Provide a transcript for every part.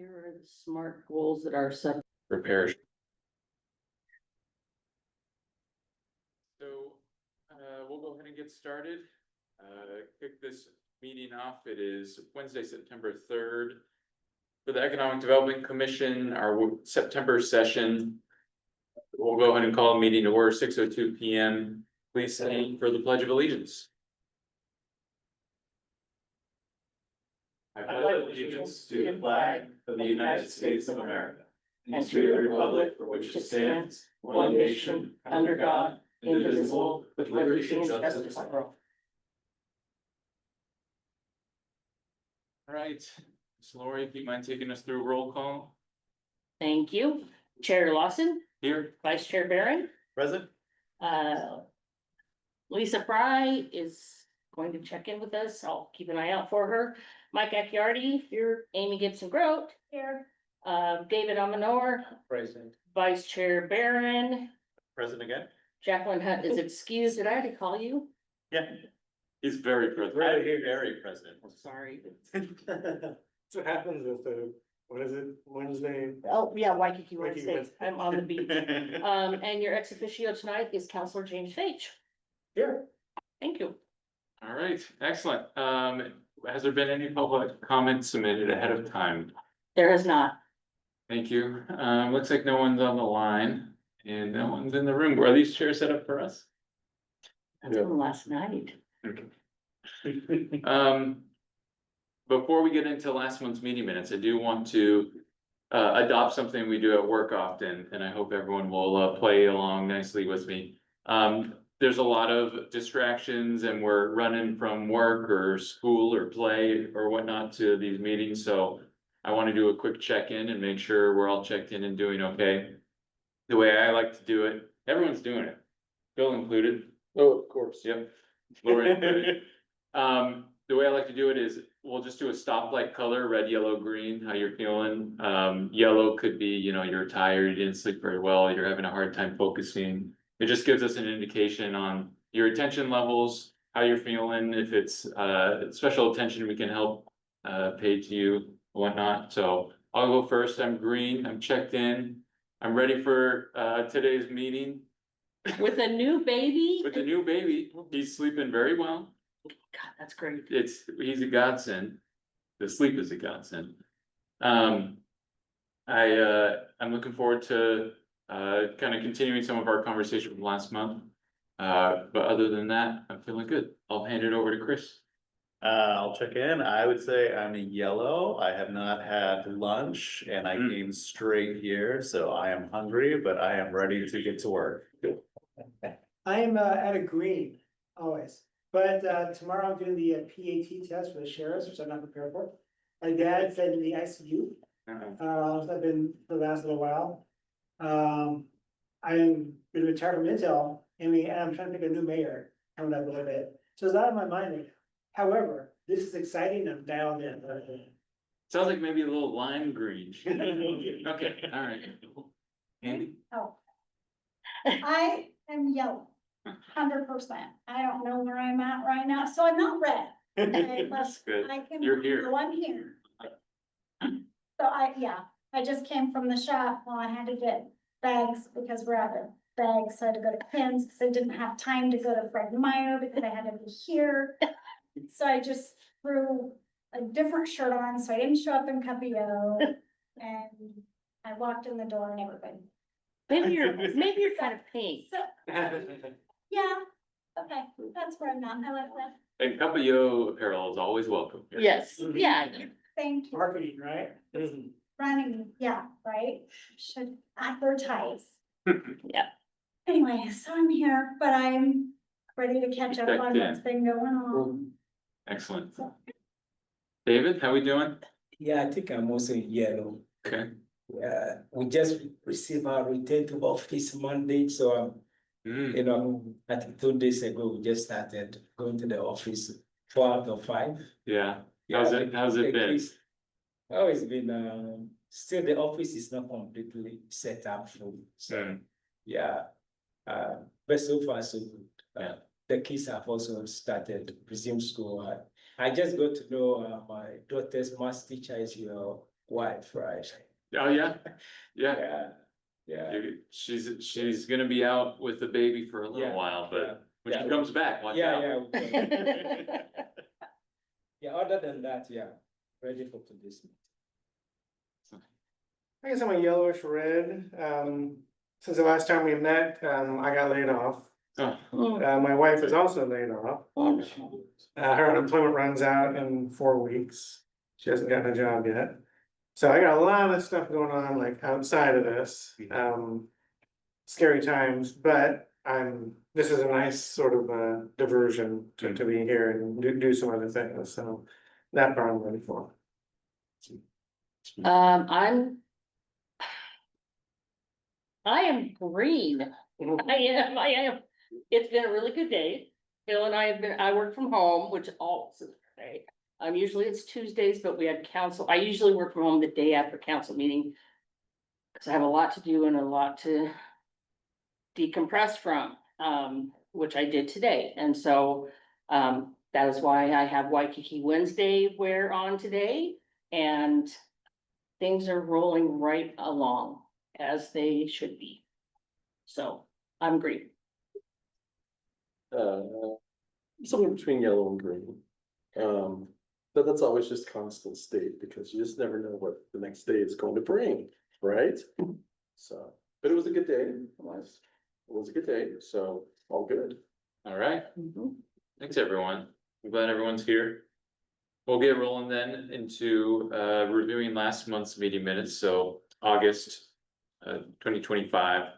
Here are the SMART goals that are set. Prepare. So, we'll go ahead and get started. Kick this meeting off. It is Wednesday, September 3rd. For the Economic Development Commission, our September session. We'll go ahead and call the meeting to order 6:02 p.m. Please stand for the Pledge of Allegiance. I pledge allegiance to the flag of the United States of America and to the republic for which it stands, one nation, under God, indivisible, with liberty and justice for all. All right, Ms. Lori, if you mind taking us through roll call Thank you. Chair Lawson, here. Vice Chair Barron, Present. Lisa Fry is going to check in with us. I'll keep an eye out for her. Mike Acciardi here, Amy Gibson Grote here, David Amanor, Present. Vice Chair Barron, Present again? Jacqueline Hunt is excused. Did I already call you? Yeah. He's very present. Very present. Sorry. That's what happens with the, what is it, Wednesday? Oh, yeah, Waikiki Waikiki Wednesday. I'm on the beat. And your ex officio tonight is Counselor James Fage. Here. Thank you. All right, excellent. Has there been any public comments submitted ahead of time? There has not. Thank you. Looks like no one's on the line and no one's in the room. Are these chairs set up for us? That's from last night. Okay. Before we get into last month's meeting minutes, I do want to adopt something we do at work often, and I hope everyone will play along nicely with me. There's a lot of distractions and we're running from work or school or play or whatnot to these meetings, so I want to do a quick check-in and make sure we're all checked in and doing okay. The way I like to do it, everyone's doing it, Bill included. Oh, of course. Yep. Lori included. The way I like to do it is we'll just do a stoplight color, red, yellow, green, how you're feeling. Yellow could be, you know, you're tired, you didn't sleep very well, you're having a hard time focusing. It just gives us an indication on your attention levels, how you're feeling, if it's special attention we can help pay to you, whatnot. So I'll go first. I'm green, I'm checked in, I'm ready for today's meeting. With a new baby? With the new baby, he's sleeping very well. God, that's great. He's a godsend. The sleep is a godsend. I'm looking forward to kind of continuing some of our conversation from last month. But other than that, I'm feeling good. I'll hand it over to Chris. I'll check in. I would say I'm a yellow. I have not had lunch and I came straight here, so I am hungry, but I am ready to get to work. I am at a green, always, but tomorrow I'm doing the PAT test for the sheriffs, which I'm not prepared for. My dad's been in the ICU, so I've been for the last little while. I'm been retired from Intel, and I'm trying to pick a new mayor coming up a little bit, so it's out of my mind right now. However, this is exciting, I'm dialed in. Sounds like maybe a little lime green. Okay, all right. Andy? Oh. I am yellow, 100%. I don't know where I'm at right now, so I'm not red. Okay, but That's good. I can. You're here. Oh, I'm here. So I just came from the shop. Well, I had to get bags because we're out of bags, so I had to go to Ken's because I didn't have time to go to Fred Meyer because I had to be here. So I just threw a different shirt on, so I didn't show up in Capillo. And I walked in the door and everybody. Maybe you're kind of pink. So, yeah, okay, that's where I'm at. I like that. And Capillo apparel is always welcome here. Yes, yeah. Thank you. Marketing, right? Running, yeah, right? Should advertise. Yeah. Anyway, so I'm here, but I'm ready to catch up on Checked in. what's been going on. Excellent. David, how we doing? Yeah, I think I'm also yellow. Okay. We just received our return to office Monday, so I think 2 days ago, we just started going to the office 4 out of 5. Yeah. How's it been? Oh, it's been, still the office is not completely set up fully, so, yeah. But so far, so good. Yeah. The kids have also started resume school. I just got to know my daughter's math teacher is your wife, right? Oh, yeah, yeah. Yeah, yeah. She's gonna be out with the baby for a little Yeah, while, yeah, but when she yeah. comes back, watch Yeah, out. yeah. Yeah, other than that, yeah, ready for this. I guess I'm a yellowish red. Since the last time we met, I got laid off. Oh, My wife is also laid off. Oh, Her unemployment runs out in 4 weeks. She hasn't gotten a job yet. So I got a lot of stuff going on like outside of this. Scary times, but this is a nice sort of diversion to be here and do some other things. So that part I'm ready for. I am green. I am. It's been a really good day. Bill and I I work from home, which always is great. Usually it's Tuesdays, but we had council. I usually work from home the day after council meeting. Cause I have a lot to do and a lot to decompress from, which I did today. And so, that is why I have Waikiki Wednesday wear on today. And things are rolling right along as they should be. So I'm green. Somewhere between yellow and green. But that's always just constant state because you just never know what the next day is going to bring, right? So, but it was a good day. It was a good day, so all good. all right. Mhm. Thanks, everyone. I'm glad everyone's here. We'll get rolling then into reviewing last month's meeting minutes, so August 2025.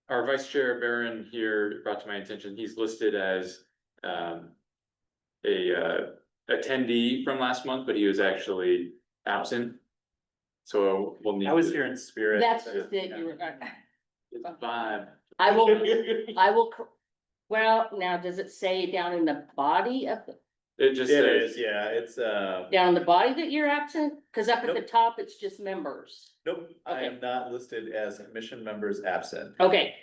Our Vice Chair Barron here brought to my attention, he's listed as a attendee from last month, but he was actually absent. So we'll need. I was to- here in spirit. That's just it, you were, It's vibe. I will, well, now, does it say down in the body of, It just It says. is, yeah, it's, down in the body that you're absent? Cause up at the Nope. top, it's just members. nope, I am not listed as commission members absent. Okay.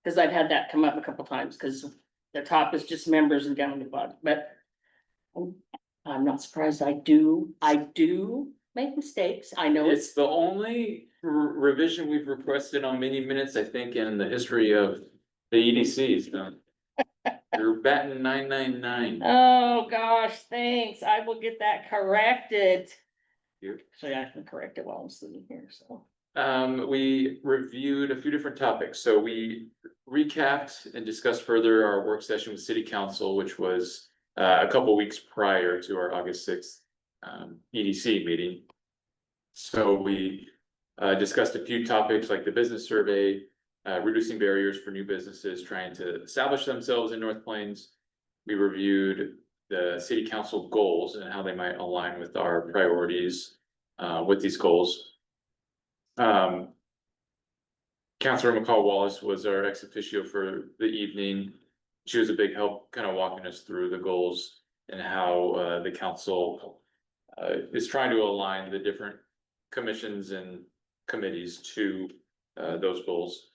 Cause I've had that come up a couple times, cause the top is just members and down in the bottom, but. I'm not surprised, I do make mistakes, I know It's the only revision we've requested on many minutes, I think, in the history of the EDCs. You're batting 999. Oh, gosh, thanks, I will get that corrected. You. So yeah, I can correct it while I'm sitting here, so. We reviewed a few different topics, so we recapped and discussed further our work session with city council, which was a couple weeks prior to our August 6th EDC meeting. So we discussed a few topics like the business survey, reducing barriers for new businesses trying to establish themselves in North Plains. We reviewed the city council goals and how they might align with our priorities with these goals. Councilor McCall Wallace was our ex officio for the evening. She was a big help kind of walking us through the goals and how the council is trying to align the different commissions and committees to those goals.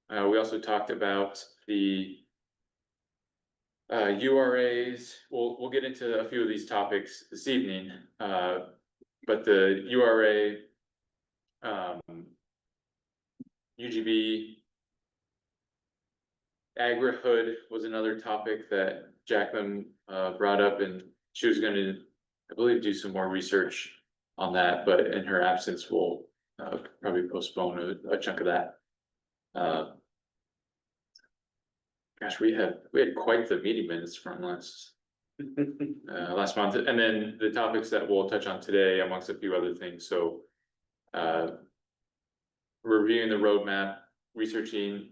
We also talked about the URAs. We'll get into a few of these topics this evening, but the URA, UGB, agri-hood was another topic that Jacqueline brought up, and she was gonna, I believe, do some more research on that, but in her absence, we'll probably postpone a chunk of that. Gosh, we had quite the meeting minutes from last month, and then the topics that we'll touch on today amongst a few other things, so reviewing the roadmap, researching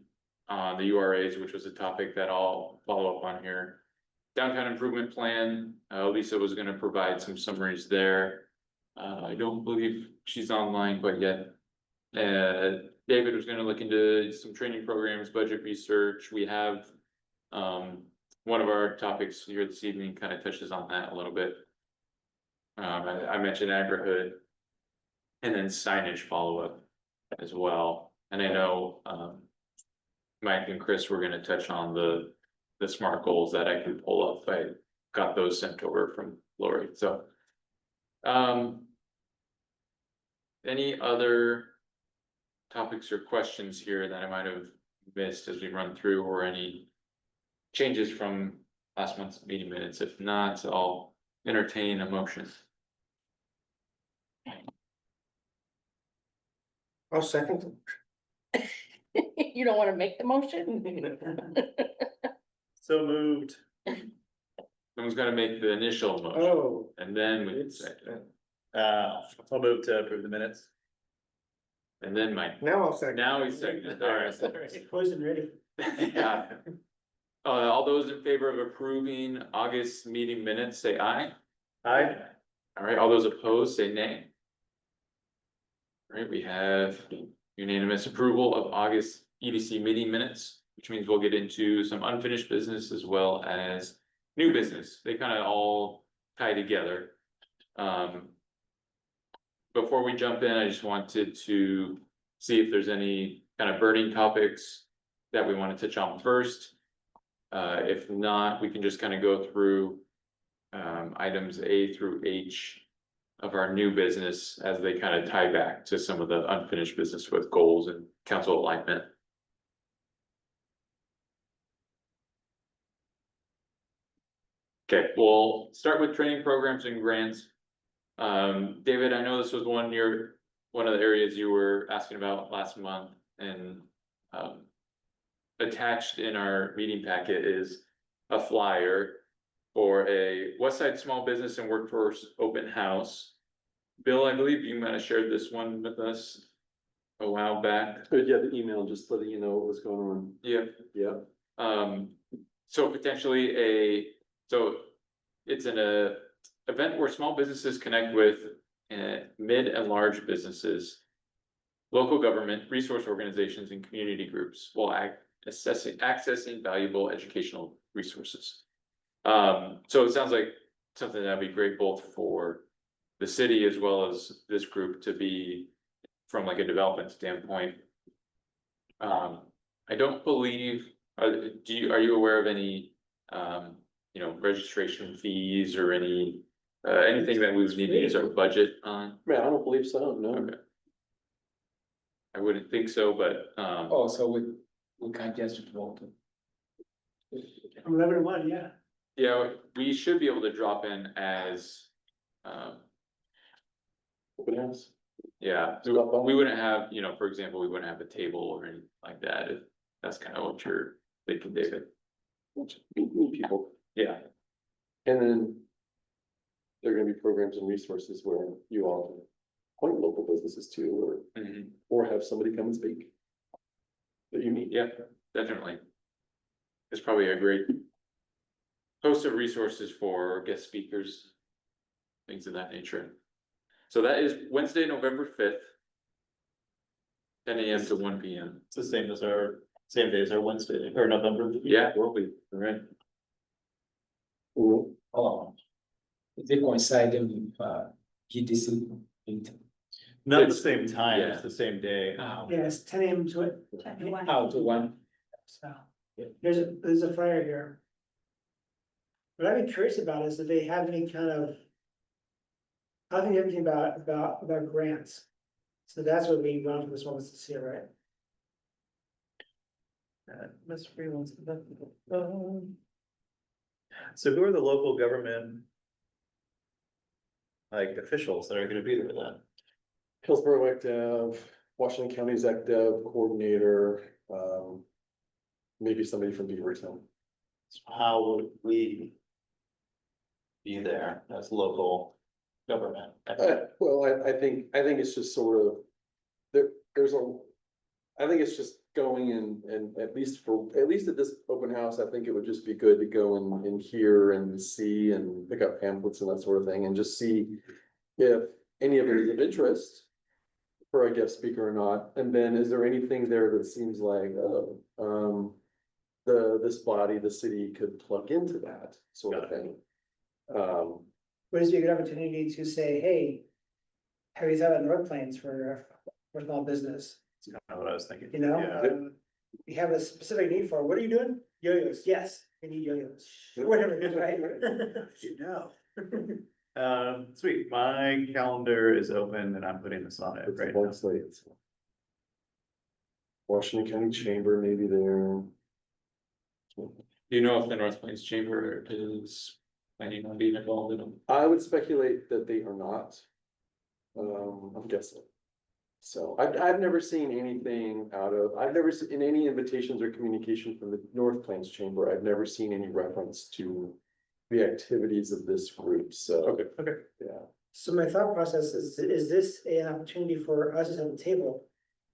on the URAs, which was a topic that I'll follow up on here. Downtown improvement plan, Lisa was gonna provide some summaries there. I don't believe she's online quite yet. David was gonna look into some training programs, budget research. We have one of our topics here this evening kind of touches on that a little bit. I mentioned agri-hood and then signage follow-up as well. And I know Mike and Chris were gonna touch on the SMART goals that I could pull up. I got those sent over from Lori, so Any other topics or questions here that I might have missed as we run through, or any changes from last month's meeting minutes? If not, I'll entertain a motion. I'll second. You don't wanna make the motion? So moved. Someone's gotta make the initial motion, Oh. and then we can second, I'll move to approve the minutes. and then Mike. Now I'll second. Now he's second, alright. Poison ready. Yeah. All those in favor of approving August meeting minutes, say aye. Aye. Alright, all those opposed, say nay. Alright, we have unanimous approval of August EDC meeting minutes, which means we'll get into some unfinished business as well as new business. They kind of all tie together. Before we jump in, I just wanted to see if there's any kind of burning topics that we want to touch on first. If not, we can just kind of go through items A through H of our new business as they kind of tie back to some of the unfinished business with goals and council alignment. Okay, we'll start with training programs and grants. David, I know this was one of the areas you were asking about last month, and attached in our meeting packet is a flyer for a Westside Small Business and Workforce Open House. Bill, I believe you might have shared this one with us a while back. Yeah, the email, just letting you know what was going on. Yeah. Yeah. So potentially so it's an event where small businesses connect with mid and large businesses, local government, resource organizations, and community groups while accessing valuable educational resources. So it sounds like something that'd be great both for the city as well as this group to be from like a development standpoint. I don't believe, are you aware of any, registration fees or anything that we would need to use our budget on? Man, I don't believe so, no. Okay. I wouldn't think so, but, Oh, so we can't just vote. I'm 11-1, yeah. yeah, we should be able to drop in as, Open house. yeah, Drop on. we wouldn't have, for example, we wouldn't have a table or anything like that, if that's kind of what you're thinking, David. Meet people. Yeah, And then there are gonna be programs and resources where you all can point local businesses to, mhm, or have somebody come and speak. That you meet. yeah, definitely. It's probably a great host of resources for guest speakers, things of that nature. So that is Wednesday, November 5th. 10 AM to 1 PM. It's the same as same day as our Wednesday or November. Yeah, will be, all right. Mhm. Oh. They coinciding with GDC meeting. Not at the It's- same time, yeah. it's the same day. Yes, 10 AM to it. How to one, So, there's a flyer here. What I'd be curious about is if they have any kind of. I think everything about grants. So that's what we run for this one was to see, right? Ms. Freeland's. So who are the local government? Like officials that are gonna be there then? Hillsborough ActDev, Washington County's ActDev coordinator, maybe somebody from Beaverton. So how would we? Be there as local government? Well, I think it's just sort of, I think it's just going and at least at this open house, I think it would just be good to go and hear and see and pick up pamphlets and that sort of thing, and just see if any of it is of interest for a guest speaker or not. And then is there anything there that seems like, this body, the city could plug into that sort of thing? Would this be a good opportunity to say, hey, have you thought about North Plains for small business? That's kind of what I was thinking. You know, Yeah. we have a specific need for, what are you doing? Yo-yos, yes, we need yo-yos, whatever it is, right? You know. Sweet, my calendar is open and I'm putting this on it It's a right blank now. slate. Washington County Chamber, maybe there. Do you know if the North Plains Chamber is planning on being involved in them? I would speculate that they are not. I'm guessing. So I've never seen anything I've never seen in any invitations or communication from the North Plains Chamber, I've never seen any reference to the activities of this group, so. Okay. Yeah, So my thought process is this an opportunity for us at the table?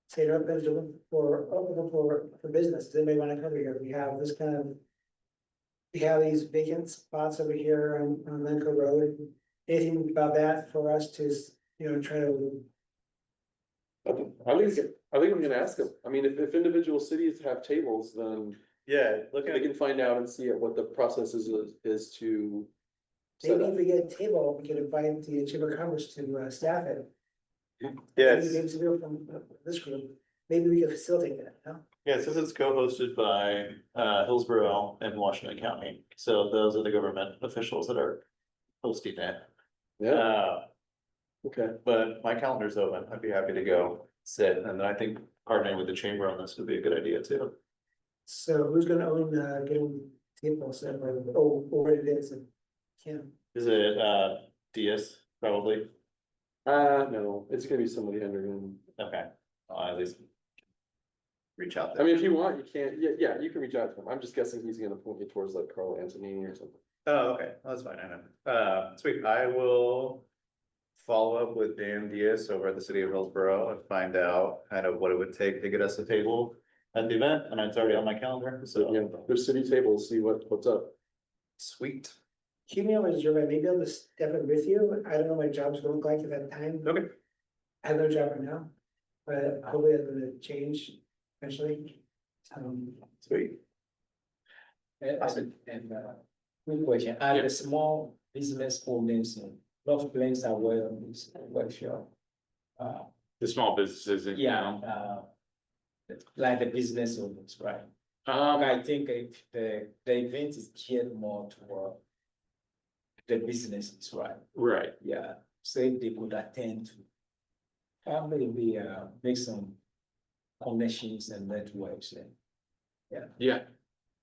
Say, no, open for business, does anybody wanna come here? We have this kind of. We have these vacant spots over here on Lenco Road. Anything about that for us to, try to. I think I'm gonna ask them. I mean, if individual cities have tables, then Yeah, look they at, can find out and see what the process is to. set Maybe up. if we get a table, we can invite the Chamber of Commerce to staff it. yes, Maybe to do from this group, maybe we can facilitate that, no? yeah, since it's co-hosted by Hillsborough and Washington County, so those are the government officials that are hosting it. Yeah, okay. But my calendar's open, I'd be happy to go sit, and then I think partnering with the chamber on this would be a good idea too. So who's gonna own getting tables and what it is and Kim? Is it Diaz, probably? No, it's gonna be somebody under him. Okay, I'll at least reach out I there. mean, if you want, you can, yeah, you can reach out to him. I'm just guessing he's gonna point you towards like Carl Antonini or something. Oh, okay, that's fine, I know. Sweet, I will follow up with Dan Diaz over at the city of Hillsborough and find out kind of what it would take to get us a table at the event, and it's already on my calendar, So, yeah, so. there's city tables, see what's up. Sweet. Keep me on reserve, maybe I'll just step in with you, I don't know what job's gonna look like at that time. Okay. I have no job right now, but hopefully it's gonna change eventually. Sweet. Quick question, are the small business owners in North Plains aware of this workshop? The small businesses in Yeah, town. like the business owners, right? Um, I think if the event is geared more toward the businesses, right? right, Yeah, so if they could attend to maybe make some connections and networks and. yeah.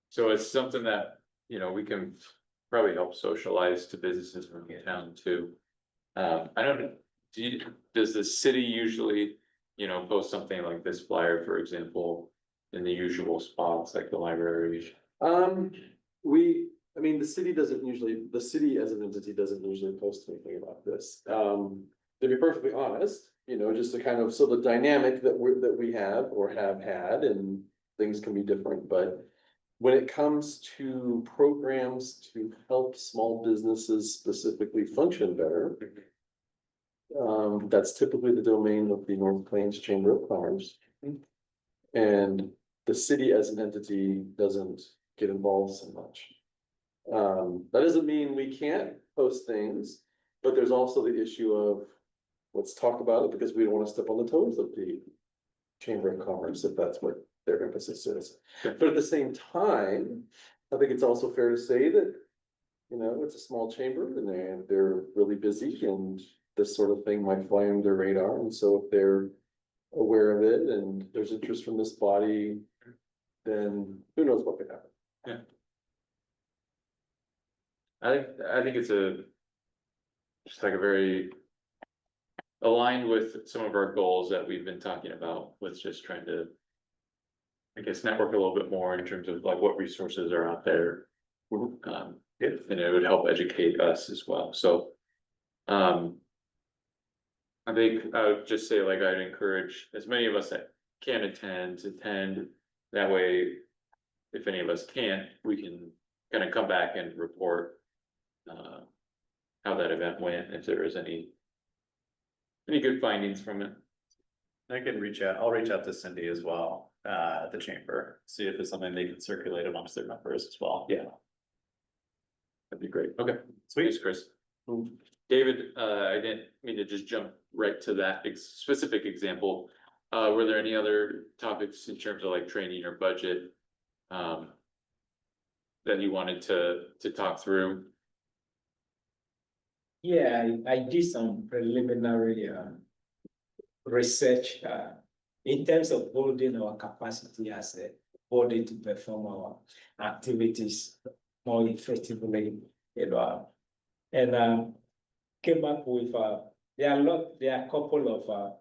So it's something that, we can probably help socialize to businesses from town too. I don't, does the city usually, post something like this flyer, for example, in the usual spots like the library? I mean, the city as an entity doesn't usually post anything about this. To be perfectly honest, just to kind of, so the dynamic that we have or have had, and things can be different, but when it comes to programs to help small businesses specifically function better, that's typically the domain of the North Plains Chamber of Commerce. And the city as an entity doesn't get involved so much. That doesn't mean we can't post things, but there's also the issue of, let's talk about it because we don't want to step on the toes of the Chamber of Commerce, if that's what their emphasis is. But at the same time, I think it's also fair to say that, it's a small chamber and they're really busy and this sort of thing might fly under their radar. And so if they're aware of it and there's interest from this body, then who knows what could happen. I think it's just like a very aligned with some of our goals that we've been talking about with just trying to, I guess, network a little bit more in terms of like what resources are out there. And it would help educate us as well, so. I think I would just say, like, I'd encourage as many of us that can attend to attend, that way. If any of us can't, we can kind of come back and report. How that event went, if there is any good findings from it. I can I'll reach out to Cindy as well, at the chamber, see if it's something they can circulate amongst their members as well. Yeah. That'd be great, okay, Sweet. thanks, Chris. David, I didn't mean to just jump right to that specific example. Were there any other topics in terms of like training or budget? That you wanted to talk through? Yeah, I did some preliminary research in terms of building our capacity as a body to perform our activities more effectively, you know. And came up with there are a couple of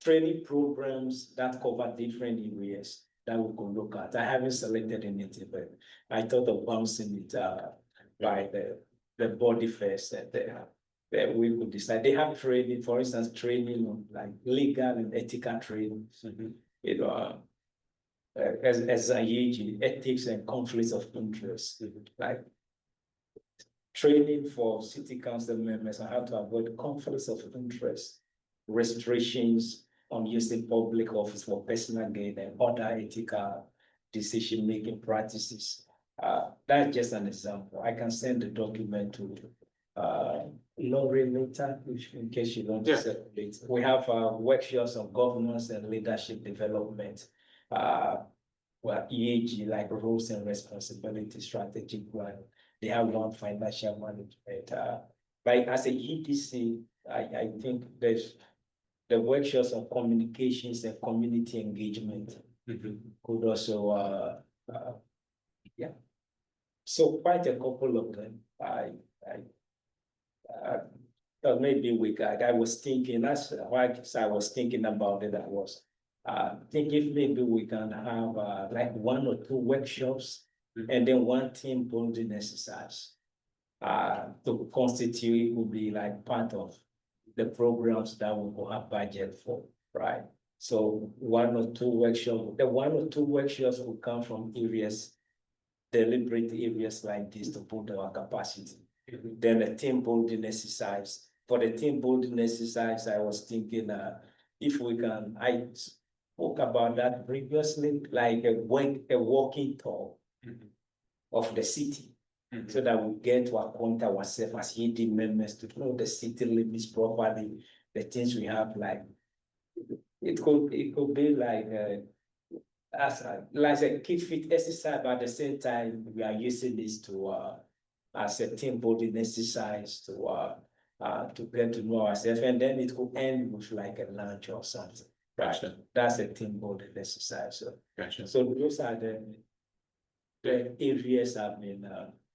training programs that cover different areas that we could look at. I haven't selected anything, but I thought of bouncing it by the body first, and then we could decide. They have training, for instance, training on like legal and ethical training, you know, as a ethics and conflicts of interest, like training for city council members on how to avoid conflicts of interest, restrictions on using public office for personal gain and other ethical decision-making practices. That's just an example. I can send the document to Lori later, in case you don't circulate. We have workshops on governance and leadership development. Well, EAG, like roles and responsibility strategic plan. They have one financial management. Like as a EDC, I think there's the workshops on communications and community engagement could also, yeah. So quite a couple of them. Maybe I was thinking, that's why I was thinking about it. I was thinking maybe we can have like 1 or 2 workshops and then one team building exercise to constitute will be like part of the programs that we will have budget for, right? So 1 or 2 workshops, the 1 or 2 workshops will come from areas, deliberate areas like this to build our capacity. Then a team building exercise. For the team building exercise, I was thinking if we can, I spoke about that previously, like a walking tour of the city, so that we get to acquaint ourselves as ED members to know the city limits properly, the things we have, like it could be like as a kid fit exercise, but at the same time we are using this to as a team building exercise to get to know ourselves, and then it could end with like a lunch or something. Gotcha. That's a team building exercise. So, Gotcha. so those are the areas I've been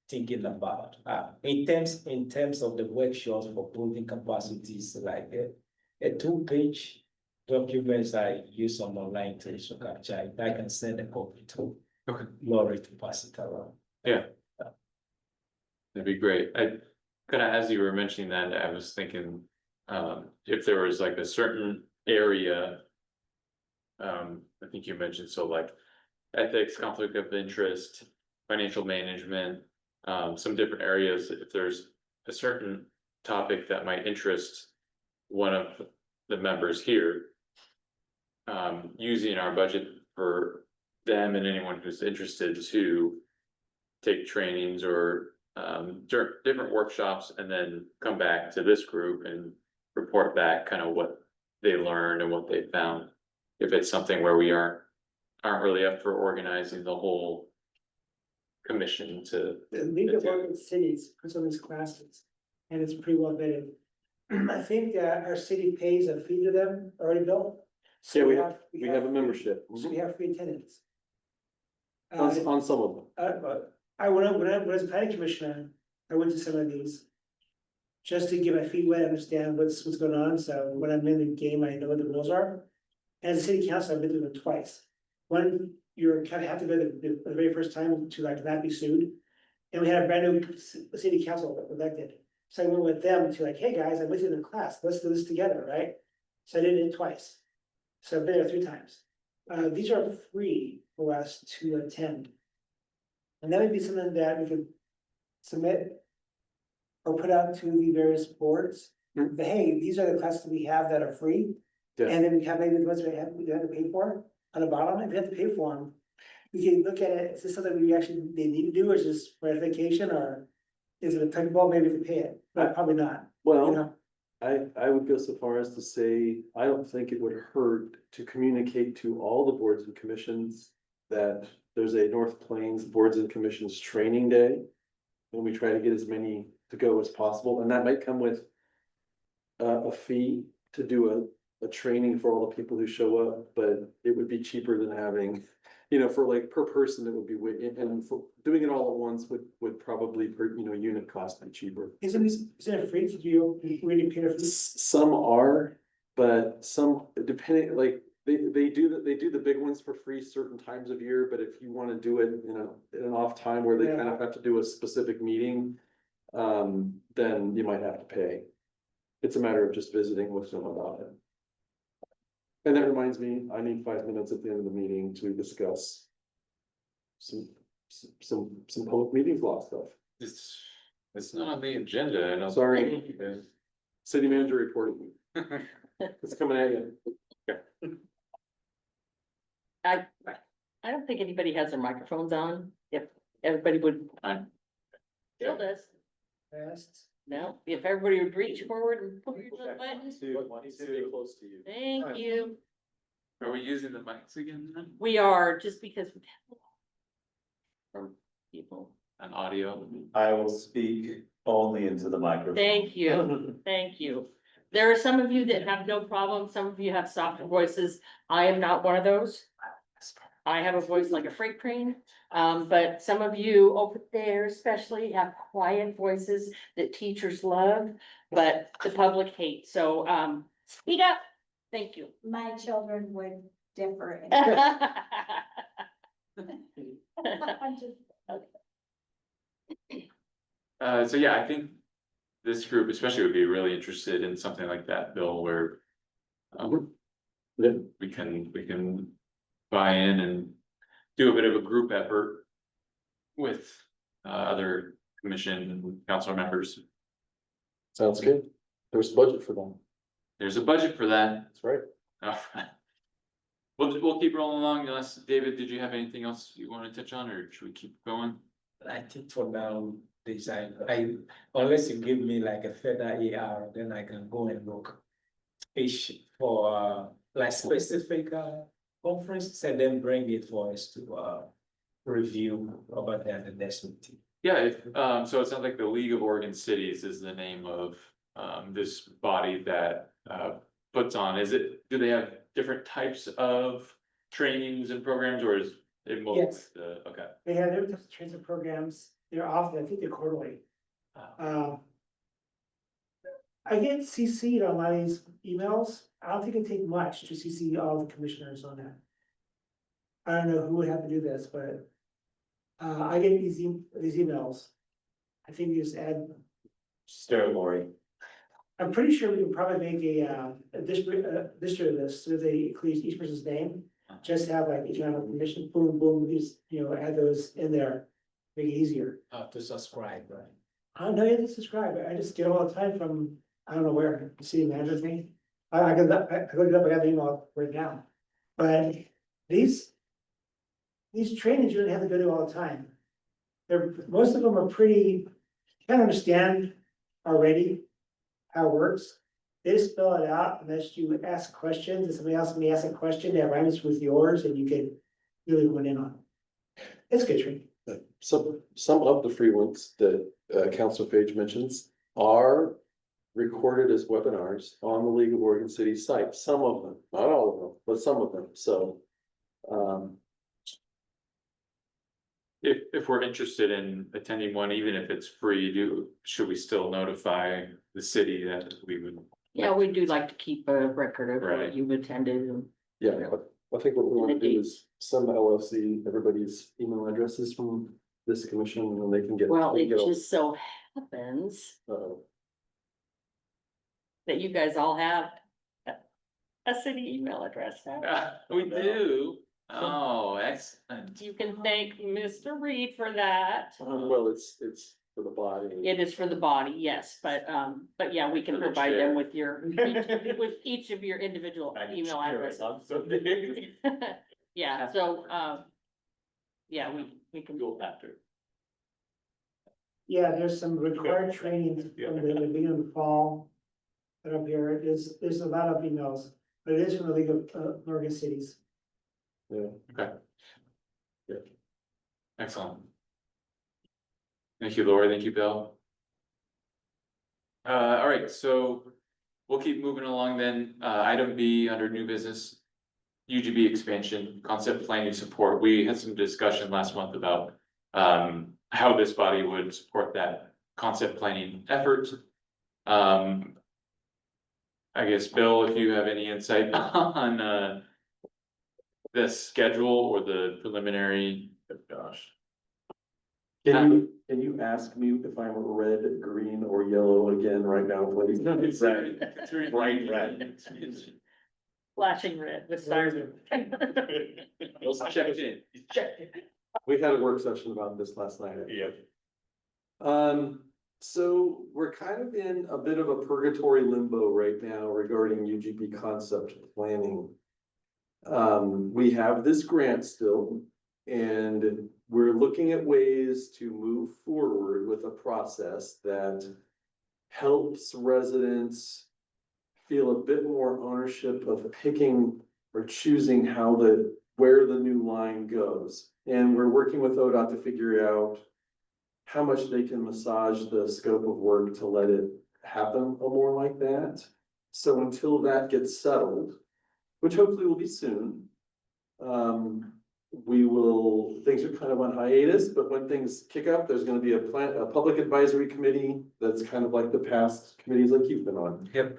thinking about. In terms of the workshops for building capacities, like a 2-page documents I use on online to capture. I can send a copy to Lori to pass it around. Yeah. That'd be great. I kind of, as you were mentioning that, I was thinking, if there was like a certain area. I think you mentioned, so like ethics, conflict of interest, financial management, some different areas, if there's a certain topic that might interest one of the members here. Using our budget for them and anyone who's interested to take trainings or different workshops, and then come back to this group and report back kind of what they learned and what they found. If it's something where we aren't really up for organizing the whole commission to. The League of Oregon Cities puts on these classes, and it's pretty well vetted. I think that our city pays a fee to them already built. Yeah, we have a membership. So we have free attendance. On some of them. But when I was a planning commissioner, I went to some of these. Just to get my feet wet, understand what's going on, so when I'm in the game, I know what the rules are. As a city council, I've been to them twice. One, you're kind of have to go the very first time to like not be sued. And we had a brand new city council elected. So I went with them to like, hey guys, I'm with you in the class, let's do this together, right? So I did it twice. So I've been there 3 times. These are free for us to attend. And that would be something that we could submit or put out to the various boards. Mhm. But hey, these are the classes we have that are free. Yeah. And then we have maybe the ones we have to pay for on the bottom. If we have to pay for them, we can look at it. Is this something we actually they need to do, or is this ratification, or is it applicable? Maybe we can pay it, but probably not. You Well, know? I would go so far as to say, I don't think it would hurt to communicate to all the boards and commissions that there's a North Plains Boards and Commissions Training Day. and we try to get as many to go as possible, and that might come with a fee to do a training for all the people who show up, but it would be cheaper than having, you know, for like per person, it would be, and for doing it all at once would probably per, you know, unit cost be cheaper. Isn't it free to do, really pay a fee? Some are, but some, depending, like, they do the big ones for free certain times of year, but if you wanna do it in an off time where they kind of have to do a specific meeting, then you might have to pay. It's a matter of just visiting with them about it. And that reminds me, I need 5 minutes at the end of the meeting to discuss some public meetings law stuff. It's not on the agenda, I don't. Sorry. City manager reporting. It's coming at you. I don't think anybody has their microphones on, if everybody would. Fine. Still does, Best. no, if everybody would reach forward and push the button, Stay close to you. thank you. Are we using the mics again then? We are, just because. we have From people, On audio? I will speak only into the microphone. thank you, thank you. There are some of you that have no problem, some of you have softer voices, I am not one of those. I have a voice like a freight train, but some of you over there especially have quiet voices that teachers love, but the public hates, so, speak up, thank you. My children would differ. I'm just- So yeah, I think this group especially would be really interested in something like that, Bill, where. Yeah. We can buy in and do a bit of a group effort. With other commission and council members. Sounds good. There's budget for them. There's a budget for that. That's right. Alright. We'll keep rolling along unless, David, did you have anything else you wanna touch on, or should we keep going? I think for now, design, unless you give me like a further AR, then I can go and look. Fish for like specific conference and then bring it for us to review about that the next meeting. Yeah, so it sounds like the League of Oregon Cities is the name of this body that puts on, do they have different types of trainings and programs, or is it mostly Yes. okay? They have their training programs, they're often, I think they're quarterly. I get CC'd on a lot of these emails, I don't think it take much to CC all the commissioners on that. I don't know who would have to do this, but. I get these emails. I think you just add, Stir Lori. I'm pretty sure we can probably make a district list so they include each person's name. Just have like economic commission, boom, boom, these, add those in there, make it easier. To subscribe, right? I don't know, you have to subscribe, I just get all the time from, I don't know where, the city manager thing. I looked it up, I got the email right now, but these trainings you don't have to go to all the time. Most of them are pretty, kind of understand already how it works. They just spell it out unless you ask questions, and somebody else may ask a question that rhymes with yours and you can really went in on. It's good training. Some of the free ones that Council Page mentions are recorded as webinars on the League of Oregon City site. Some of them, not all of them, but some of them, so. If we're interested in attending one, even if it's free, should we still notify the city that we would? Yeah, we do like to keep a record of Right. what you've attended and. Yeah, but I think what we want to do is send LLC everybody's email addresses from this commission, and then they can get. Well, they it can get just so happens all- that you guys all have a city email address now. We do. Oh, excellent. You can thank Mr. Reed for that. Well, it's for the body. It is for the body, yes, but yeah, we can For the provide chair. them with with each of your individual email addresses. Yeah, so, yeah, we can do that. Yeah, there's some required trainings from the beginning of the fall. That up here, there's a lot of emails, but it is from the League of Oregon Cities. Yeah. Okay. Excellent. Thank you, Laura. Thank you, Bill. All right, so we'll keep moving along then. Item B under new business. UGB expansion, concept planning support. We had some discussion last month about how this body would support that concept planning effort. I guess, Bill, if you have any insight on the schedule or the preliminary, gosh. Can you ask me if I'm red, green, or yellow again right now, please? Bright red. Flashing red with siren. Checked in. We had a work session about this last night. Yep. So we're kind of in a bit of a purgatory limbo right now regarding UGB concept planning. We have this grant still, and we're looking at ways to move forward with a process that helps residents feel a bit more ownership of picking or choosing where the new line goes. And we're working with ODOT to figure out how much they can massage the scope of work to let it happen more like that. So until that gets settled, which hopefully will be soon, things are kind of on hiatus, but when things kick up, there's gonna be a public advisory committee that's kind of like the past committees like you've been on. Yep.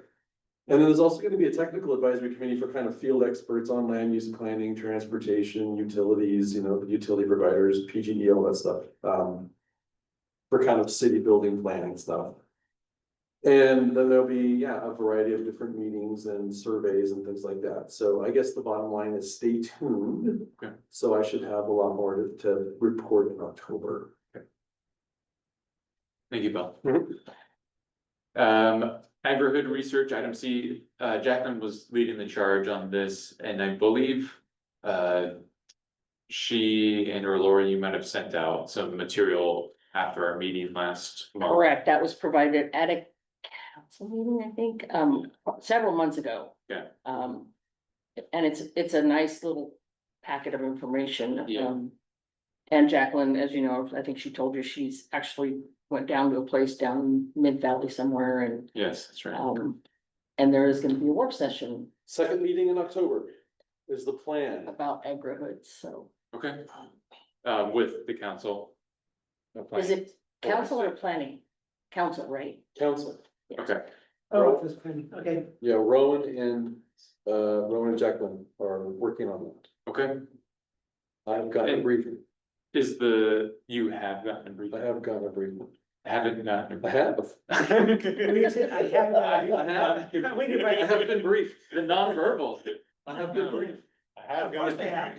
And then there's also gonna be a technical advisory committee for kind of field experts on land use planning, transportation, utilities, the utility providers, PGE, all that stuff. For kind of city building planning stuff. And then there'll be, a variety of different meetings and surveys and things like that. So I guess the bottom line is stay tuned. Okay. So I should have a lot more to report in October. Thank you, Bill. Mhm. Agri-hood research, item C, Jacqueline was leading the charge on this, and I believe she and or Laura, you might have sent out some material after our meeting last month. Correct, that was provided at a council meeting, I think, several months ago. Yeah. And it's a nice little packet of information. Yeah. And Jacqueline, as you know, I think she told you, she's actually went down to a place down in Mid Valley somewhere and, Yes, that's right. and there is gonna be a work session Second meeting in October is the plan. about agri-hoods, so. Okay, with the council. Is it council or planning? Council, right? Council. Okay, Oh, this plan, okay. Yeah, Rowan and Jacqueline are working on that. okay. I've got a And- briefing. You have gotten a brief, I have got a briefing. haven't gotten. I have. I have. We can write- I have been briefed. The nonverbal. I have been briefed. Of course they have.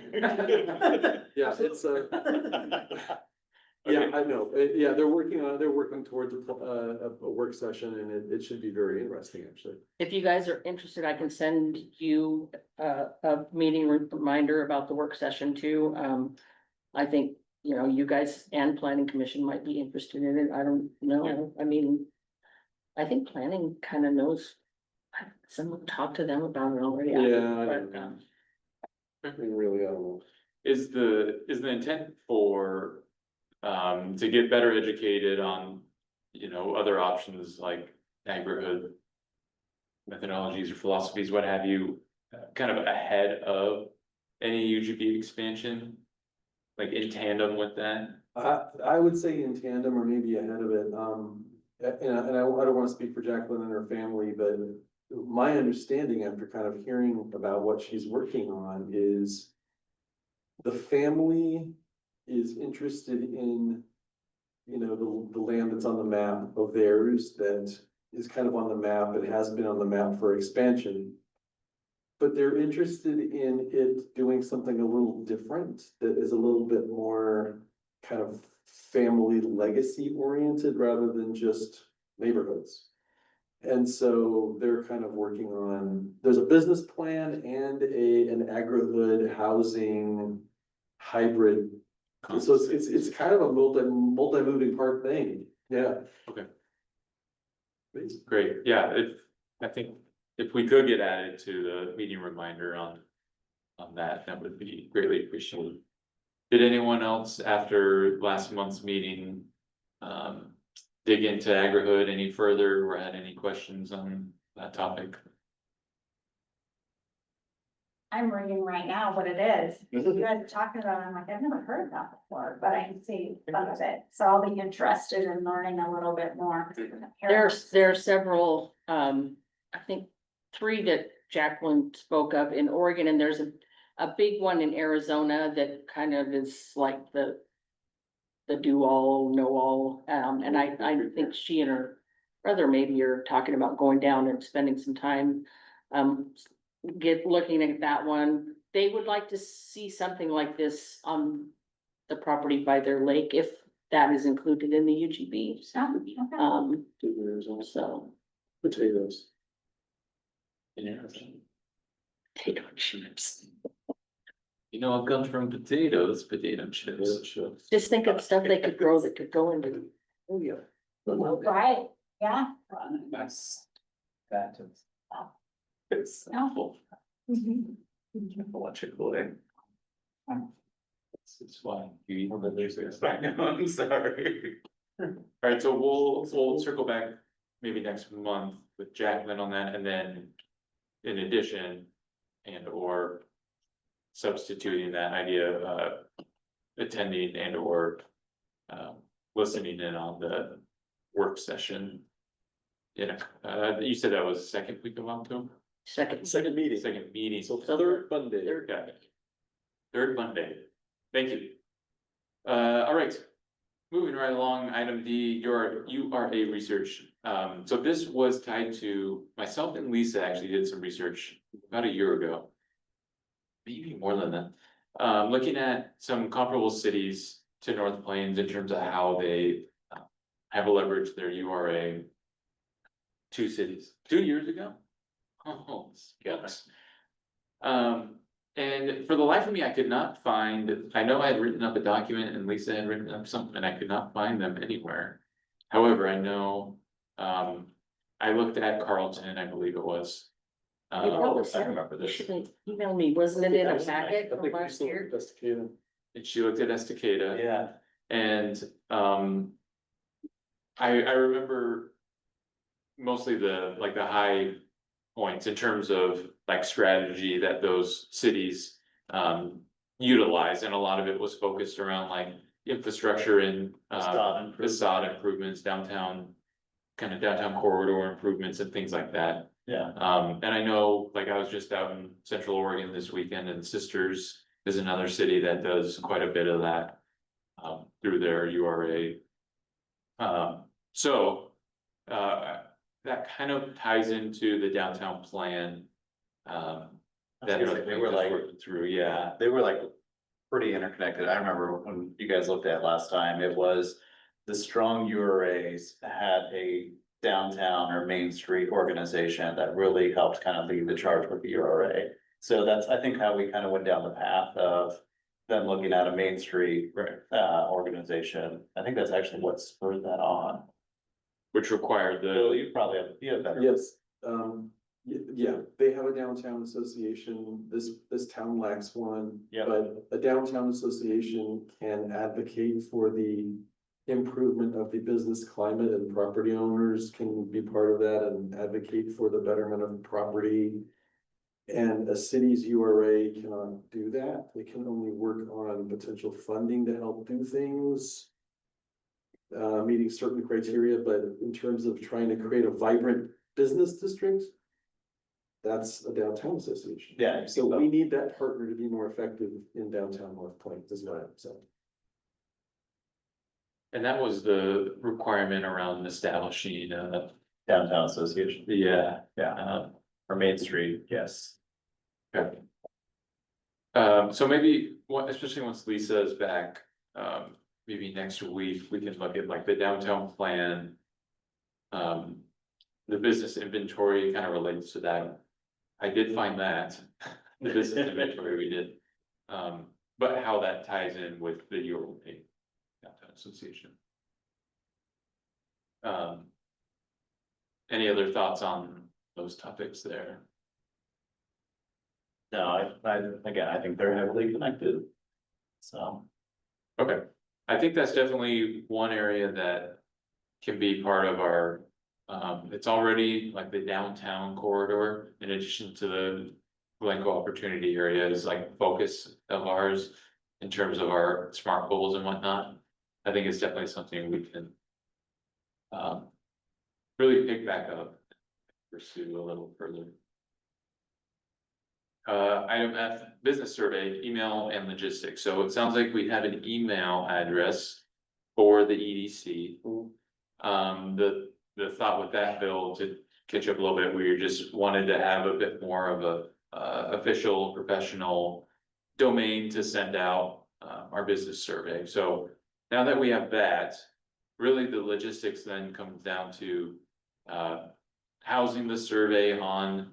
Yeah, it's yeah, I know. Yeah, they're working towards a work session and it should be very interesting, actually. If you guys are interested, I can send you a meeting reminder about the work session too. I think, you guys and planning commission might be interested in it. I don't know. I mean, I think planning kind of knows. Someone talked to them about it already. Yeah, I But, know. I mean, really, I don't know. Is the intent for, to get better educated on, other options like agri-hood methodologies or philosophies, what have you, kind of ahead of any UGB expansion? Like in tandem with that? I would say in tandem or maybe ahead of it, and I don't wanna speak for Jacqueline and her family, but my understanding after kind of hearing about what she's working on is the family is interested in, the land that's on the map of theirs that is kind of on the map, it has been on the map for expansion. But they're interested in it doing something a little different, that is a little bit more kind of family legacy oriented rather than just neighborhoods. And so they're kind of working on, there's a business plan and an agri-hood housing hybrid. So it's kind of a multi-moving part thing, yeah. Okay. Great, yeah, I think if we could get added to the meeting reminder on that would be greatly appreciated. Did anyone else after last month's meeting dig into AgriHood any further or had any questions on that topic. I'm reading right now what it is. You guys are talking about, it, I'm like, I've never heard of that before, but I can see some of it, so I'll be interested in learning a little bit more. There are several, I think 3 that Jacqueline spoke of in Oregon, and there's a big one in Arizona that kind of is like the do all, know all, and I think she and her brother maybe are talking about going down and spending some time, looking at that one. They would like to see something like this on the property by their lake, if that is included in the UGB. Oh, okay. So. Potatoes. Potato chips. You know, what comes from potatoes, potato chips. Potato chips. Just think of stuff they could grow that could go into. Oh, yeah. Right, yeah. That is. It's No. Mhm. electrically. It's fine. You eat the basics. I know, I'm sorry. Alright, so we'll circle back maybe next month with Jacqueline on that, and then in addition, and or substituting that idea of attending and or listening in on the work session. You said that was second week of October? Second meeting. Second meeting. So third Monday. Got it. Third Monday. Thank you. All right. Moving right along, item D, your URA research. So this was tied to, myself and Lisa actually did some research about a year ago. Maybe more than that. Looking at some comparable cities to North Plains in terms of how they have leveraged their URA. 2 cities, 2 years ago. Oh, goodness. And for the life of me, I could not find, I know I had written up a document and Lisa had written up something, and I could not find them anywhere. However, I know, I looked at Carlton, I believe it was. I remember You this. should email me, wasn't it in a packet from last year? And she looked at Estacada. Yeah. And, I remember mostly the high points in terms of like strategy that those cities utilize, and a lot of it was focused around like infrastructure and facade improvements, downtown corridor improvements and things like that. Yeah. And I know, like, I was just out in Central Oregon this weekend, and Sisters is another city that does quite a bit of that through their URA. So that kind of ties into the downtown plan. That They were like, working through, yeah. they were like pretty interconnected. I remember when you guys looked at it last time, it was the strong URAs had a downtown or Main Street organization that really helped kind of lead the charge with the URA. So that's, I think, how we kind of went down the path of them looking at a Main Street organization. I think that's actually what spurred that on. Which required Bill, the, you probably have better. Yes, yeah, they have a downtown association, this town lacks one. Yeah. But a downtown association can advocate for the improvement of the business climate, and property owners can be part of that and advocate for the betterment of property. And a city's URA cannot do that, they can only work on potential funding to help do things. Meeting certain criteria, but in terms of trying to create a vibrant business district, that's a downtown association. Yeah. So we need that partner to be more effective in downtown North Plains, is what I'm saying. and that was the requirement around establishing, Downtown association. yeah. Yeah, or Main Street, yes. Okay. So maybe, especially once Lisa is back, maybe next week, we can look at like the downtown plan. The business inventory kind of relates to that. I did find that, the business inventory we did. But how that ties in with the URA downtown association. Any other thoughts on those topics there? No, again, I think they're heavily connected. So. Okay, I think that's definitely one area that can be part of our, it's already like the downtown corridor, in addition to the Glencoe Opportunity Area is like focus of ours in terms of our SMART goals and whatnot. I think it's definitely something we can really pick back up, pursue a little further. Item F, business survey, email and logistics. So it sounds like we have an email address for the EDC. The thought with that, Bill, to catch up a little bit, we just wanted to have a bit more of a official, professional domain to send out our business survey. So now that we have that, really the logistics then comes down to housing the survey on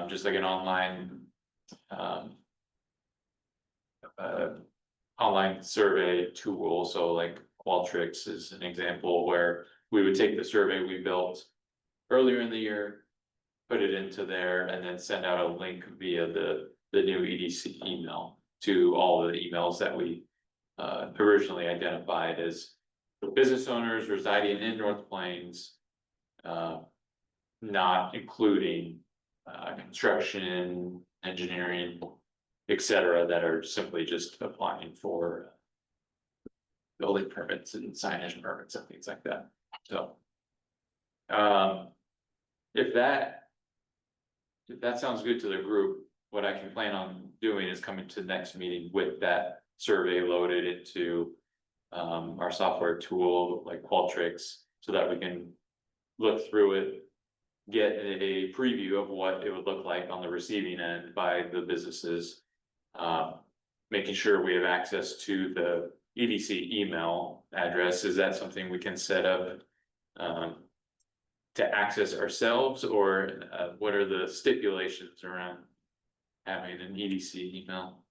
just like an online survey tool. So like Qualtrics is an example where we would take the survey we built earlier in the year, put it into there, and then send out a link via the new EDC email to all the emails that we originally identified as business owners residing in North Plains, not including construction, engineering, et cetera, that are simply just applying for building permits and signage permits and things like that. So if that sounds good to the group, what I can plan on doing is coming to the next meeting with that survey loaded into our software tool like Qualtrics, so that we can look through it, get a preview of what it would look like on the receiving end by the businesses. Making sure we have access to the EDC email address. Is that something we can set up to access ourselves, or what are the stipulations around having an EDC email?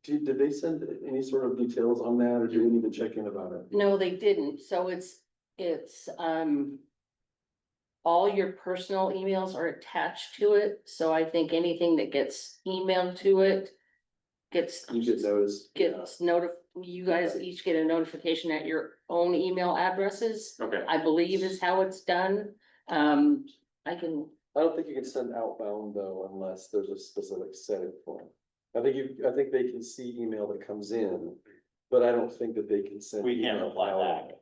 Did they send any sort of details on that, or do we need to check in about it? No, they didn't, so it's, all your personal emails are attached to it, so I think anything that gets emailed to it gets. You get noticed. You guys each get a notification at your own email addresses, Okay, I believe is how it's done. I can, I don't think you can send outbound though, unless there's a specific setting for it. I think they can see email that comes in, but I don't think that they can send. We can't email reply out. back.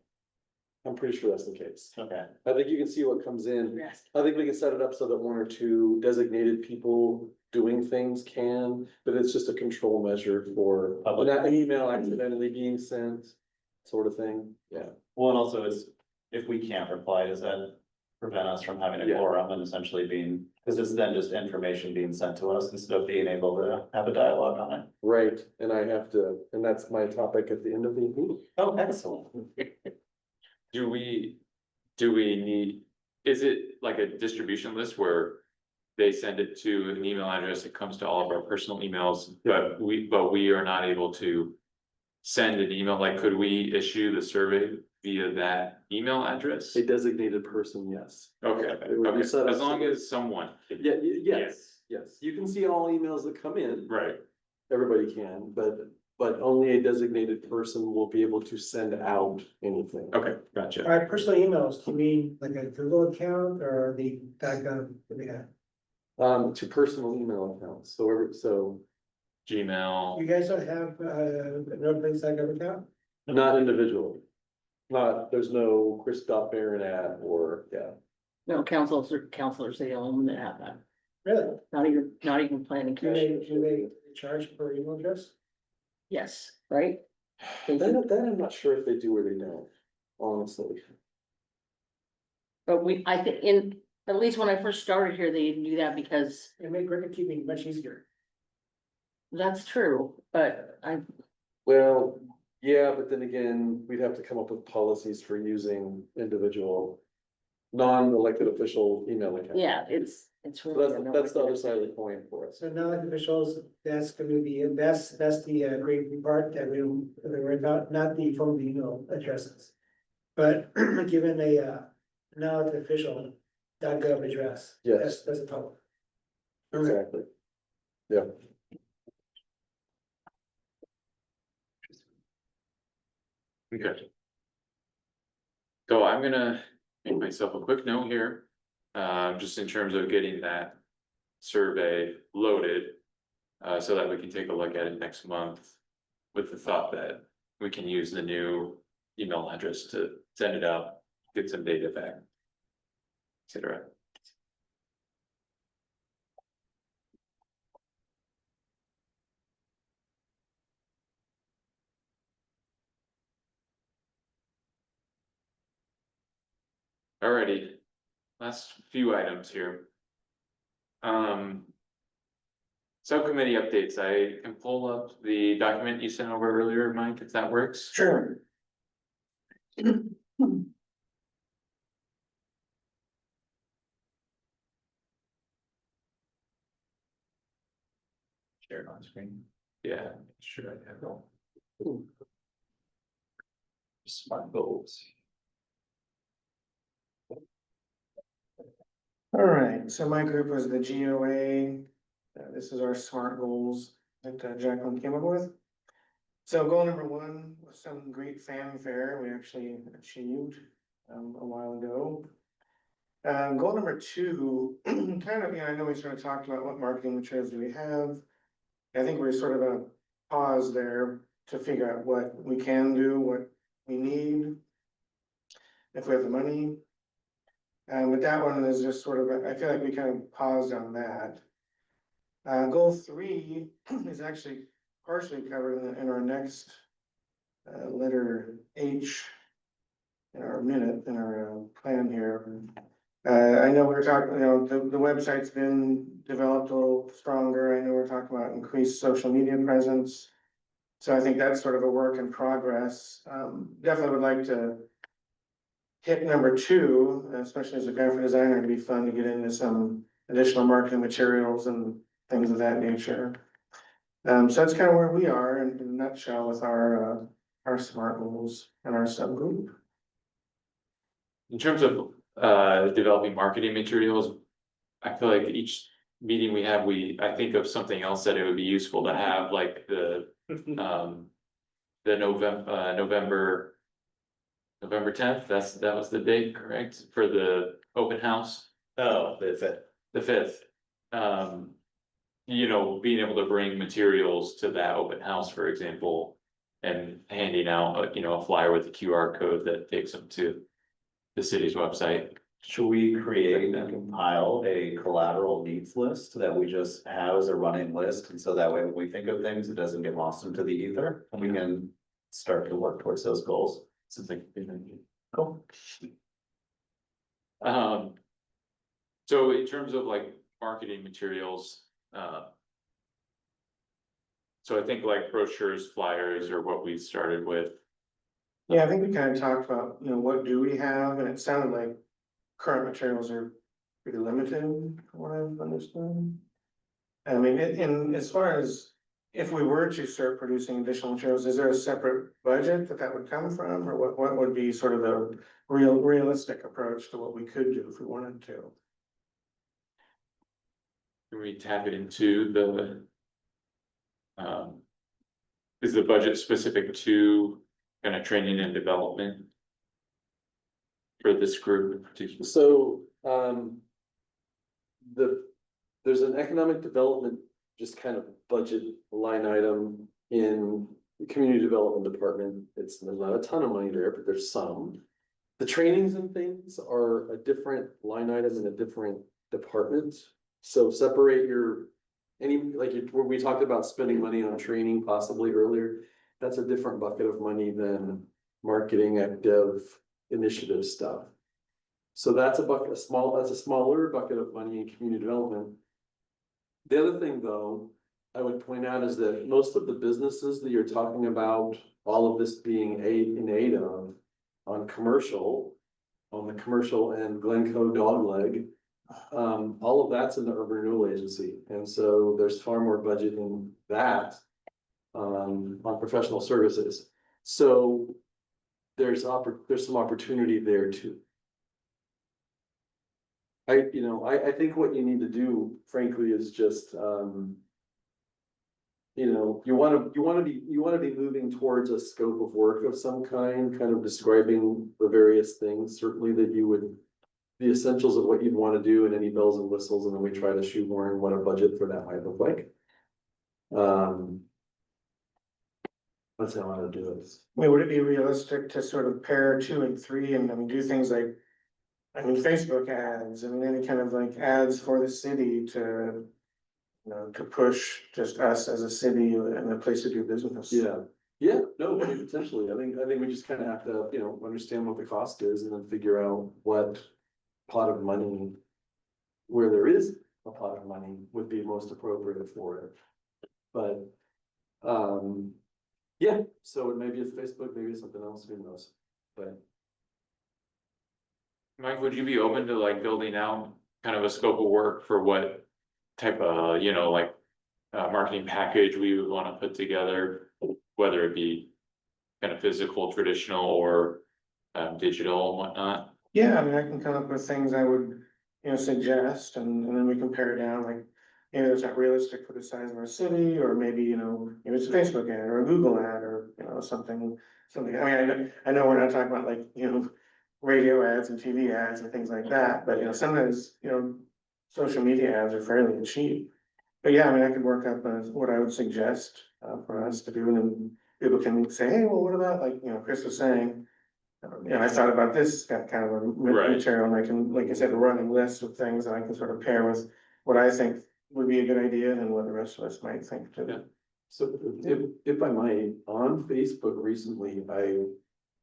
I'm pretty sure that's the case. Okay. I think you can see what comes in. yes, I think we can set it up so that one or two designated people doing things can, but it's just a control measure for Public. not an email accidentally being sent, sort of thing, yeah. Well, and also is, if we can't reply, does that prevent us from having a Yeah. quorum and essentially being, because it's then just information being sent to us instead of being able to have a dialogue on it? Right, and I have to, and that's my topic at the end of the meeting. Oh, excellent. do we need, is it like a distribution list where they send it to an email address, it comes to all of our personal emails, but we are not able to send an email? Like, could we issue the survey via that email address? A designated person, yes. Okay, It would be okay, set up as long so that- as someone. can- Yeah, yes, you can see all emails that come in. Right, Everybody can, but only a designated person will be able to send out anything. okay, gotcha. All right, personal emails, do you mean like a Google account or the .gov that we have? To personal email accounts, so You Gmail, guys don't have, no place .gov account? not individually. There's no Chris.Barron at, or, yeah. no, counselors are the only one that have that, Really? not even planning Do commission, they charge per email address? yes, right? That I'm not sure if they do or they don't, honestly. But I think at least when I first started here, they didn't do that because It made record keeping much easier. that's true, but Well, yeah, but then again, we'd have to come up with policies for using individual, non-elected official email accounts. yeah, it's So really. that's the other side of the coin for us. So now like officials, that's gonna be, that's the great part that we're not the phone email addresses. But given a now it's official .gov address. Yes. That's a problem. Exactly. Yeah. Okay. So I'm gonna make myself a quick note here, just in terms of getting that survey loaded. So that we can take a look at it next month with the thought that we can use the new email address to send it out, get some data back. Et cetera. Alrighty, last few items here. Subcommittee updates, I can pull up the document you sent over earlier, Mike, if that works. Sure. Share it on screen. Yeah, sure, I have it. Smart goals. All right, so my group was the GOA. This is our SMART goals that Jacqueline came up with. So goal number one was some great fanfare we actually achieved a while ago. Goal number two, kind of, I know we sort of talked about what marketing materials do we have. I think we're sort of a pause there to figure out what we can do, what we need. If we have the money. But that one is just sort of, I feel like we kind of paused on that. Goal three is actually partially covered in our next letter H in our minute, in our plan here. I know we were talking, the website's been developed a little stronger. I know we're talking about increased social media presence. So I think that's sort of a work in progress. Definitely would like to hit number two, especially as a graphic designer, it'd be fun to get into some additional marketing materials and things of that nature. So that's kind of where we are in a nutshell with our SMART goals and our subgroup. In terms of developing marketing materials, I feel like each meeting we have, I think of something else that it would be useful to have, like the November 10th, that was the date, correct, for the open house, Oh, that's it. the 5th. Being able to bring materials to that open house, for example, and handing out, a flyer with a QR code that takes them to the city's website. Should we create and compile a collateral needs list that we just have as a running list? And so that way, when we think of things, it doesn't get lost into the ether, and we can start to work towards those goals. Seems like a good idea. Cool. So in terms of like marketing materials, so I think like brochures, flyers are what we started with. Yeah, I think we kind of talked about, what do we have, and it sounded like current materials are pretty limited, from what I've understood. I mean, in as far as if we were to start producing additional materials, is there a separate budget that would come from, or what would be sort of the realistic approach to what we could do if we wanted to? Can we tap it into is the budget specific to kind of training and development for this group in particular? So, there's an economic development, just kind of budget line item in the community development department. There's not a ton of money there, but there's some. The trainings and things are a different line item in a different department. So separate where we talked about spending money on training possibly earlier, that's a different bucket of money than marketing, dev, initiative stuff. So that's a smaller bucket of money in community development. The other thing, though, I would point out is that most of the businesses that you're talking about, all of this being in aid of, on the commercial and Glencoe Dogleg, all of that's in the urban renewal agency, and so there's far more budget in that on professional services. So there's some opportunity there too. I think what you need to do, frankly, is just you know, you wanna be moving towards a scope of work of some kind of describing the various things, certainly that you would. The essentials of what you'd wanna do and any bells and whistles, and then we try to shoehorn what a budget for that might look like. That's how I wanna do it. I mean, would it be realistic to sort of pair 2 and 3 and I mean, do things like, I mean, Facebook ads, I mean, any kind of like ads for the city to, you know, to push just us as a city and a place to do business? Yeah, no, I mean, potentially, I think we just kind of have to, you know, understand what the cost is and then figure out what pot of money. Where there is a pot of money would be most appropriate for it. But, yeah, so maybe it's Facebook, maybe it's something else, who knows, but. Mike, would you be open to like building out kind of a scope of work for what type of, you know, like. Marketing package we would wanna put together, whether it be. Kind of physical, traditional, or digital and whatnot? Yeah, I mean, I can come up with things I would, you know, suggest and then we can pare it down, like. Maybe it's not realistic for the size of our city, or maybe, you know, maybe it's a Facebook ad or a Google ad or, you know, something. I mean, I know we're not talking about like, you know, radio ads and TV ads and things like that, but you know, sometimes, you know. Social media ads are fairly cheap. But yeah, I mean, I could work up what I would suggest for us to do, and then people can say, hey, well, what about like, you know, Chris was saying. You know, I thought about this, got kind of a Right. material, and I can, like I said, a running list of things that I can sort of pair with what I think would be a good idea and what the rest of us might think Yeah. too. So if I might, on Facebook recently,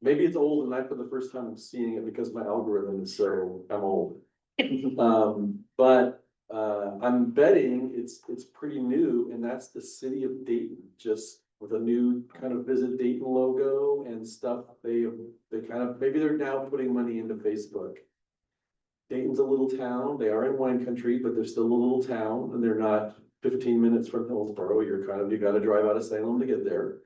maybe it's old and I for the first time I'm seeing it because my algorithm is so, I'm old. But I'm betting it's pretty new, and that's the city of Dayton, just with a new kind of Visit Dayton logo and stuff. They kind of, maybe they're now putting money into Facebook. Dayton's a little town, they are in wine country, but they're still a little town, and they're not 15 minutes from Hillsborough, you gotta drive out of Salem to get there.